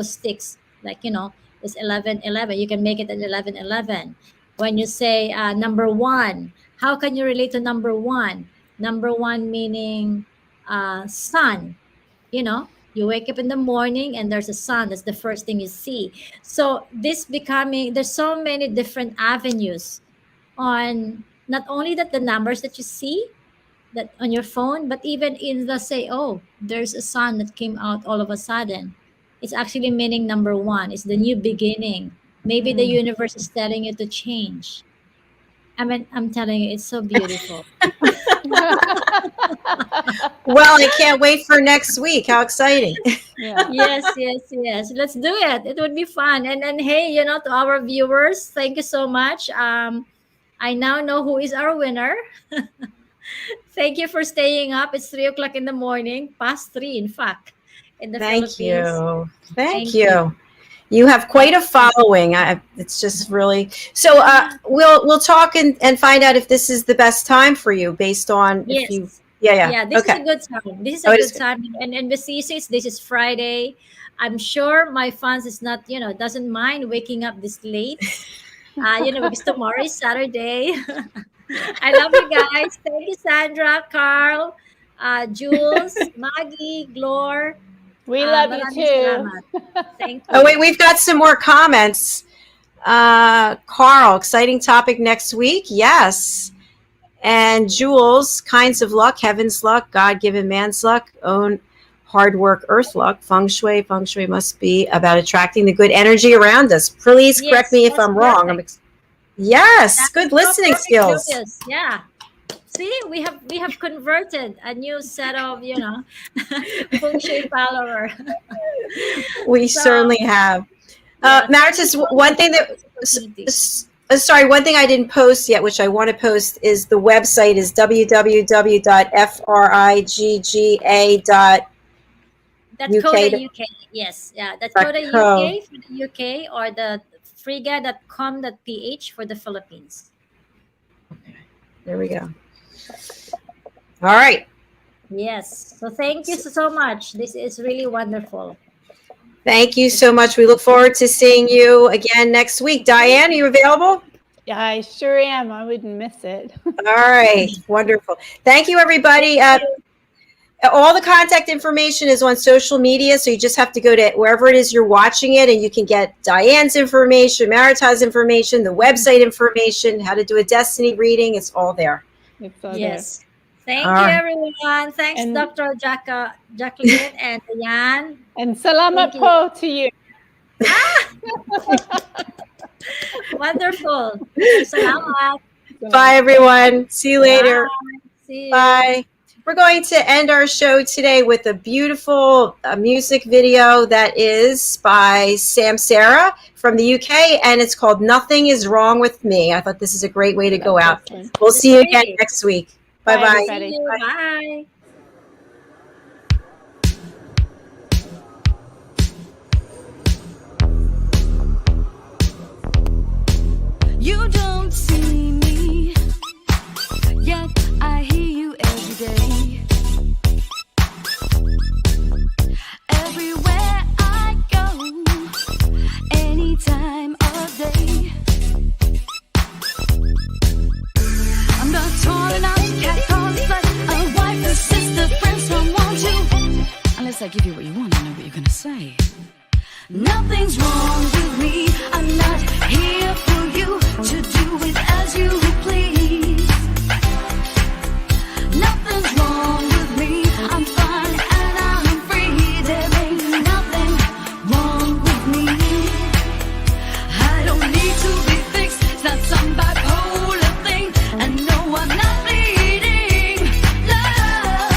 sticks, like, it's 11:11. You can make it an 11:11. When you say number one, how can you relate to number one? Number one meaning sun, you know. You wake up in the morning and there's a sun. That's the first thing you see. So this becoming, there's so many different avenues on not only that the numbers that you see that on your phone, but even in the say, oh, there's a sun that came out all of a sudden. It's actually meaning number one. It's the new beginning. Maybe the universe is telling you to change. I mean, I'm telling you, it's so beautiful. Well, I can't wait for next week. How exciting. Yeah. Yes. Let's do it. It would be fun. And hey, you know, to our viewers, thank you so much. I now know who is our winner. Thank you for staying up. It's 3 o'clock in the morning, past three, in fact, in the Thank Philippines. you. Thank Thank you. you. You have quite a following. It's just really so. We'll talk and find out if this is the best time for you, based on if you. Yes. Yeah. Yeah, this is Okay. a good time. This is Oh, a it is good time. And since this is Friday, I'm sure my fans is not, you know, doesn't mind waking up this late. You know, because tomorrow is Saturday. I love you guys. Thank you, Sandra, Carl, Jules, Maggie, Glor. We love you Maraming too. salamat. Thank you. Oh wait, we've got some more comments. Carl, exciting topic next week. Yes. And Jules, kinds of luck, heaven's luck, God-given man's luck, own hard work, earth luck, feng shui. Feng shui must be about attracting the good energy around us. Please correct Yes, me if that's I'm wrong. perfect. Yes, That's good so listening perfect, skills. Julius. Yeah. See, we have converted a new set of, you know, feng shui follower. We So certainly have. yeah, thank you Marites, so one much thing for that, this opportunity. sorry, one thing I didn't post yet, which I want to post, is the website is www.frigga.uk. .co.uk. Yes, yeah. .co. .co.uk for the UK, or the friga.com.ph for the Philippines. There we go. All right. Yes. So thank you so much. This is really wonderful. Thank you so much. We look forward to seeing you again next week. Diane, are you available? Yeah, I sure am. I wouldn't miss it. All right. Wonderful. Thank you, everybody. All the contact information is on social media, so you just have to go to wherever it is you're watching it, and you can get Diane's information, Marites information, the website information, how to do a destiny reading. It's all there. It's all Yes. Thank All you, right. everyone. Thanks, And- Dr. Jacalyn and Diane. there. And salamat Thank you. po to you. Wonderful. Salamat. Bye, everyone. See you later. Bye. See you. Bye. We're going to end our show today with a beautiful music video that is by Sam Sarah from the UK, and it's called Nothing Is Wrong With Me. I thought this is a great way to go out. Excellent. We'll see you again next week. Bye, Bye-bye. everybody. See you. Bye. You don't see me, yet I hear you every day. Everywhere I go, any time of day. I'm not calling out to cat calls, but a wife, a sister, friends don't want you. Unless I give you what you want, I know what you're gonna say. Nothing's wrong with me. I'm not here for you to do with as you please. Nothing's wrong with me. I'm fine and I'm free. There ain't nothing wrong with me. I don't need to be fixed. It's not some bipolar thing. And no, I'm not bleeding love.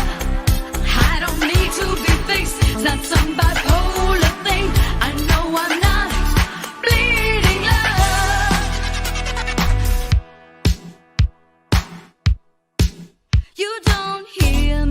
I don't need to be fixed. It's not some bipolar thing. I know I'm not bleeding love. You don't hear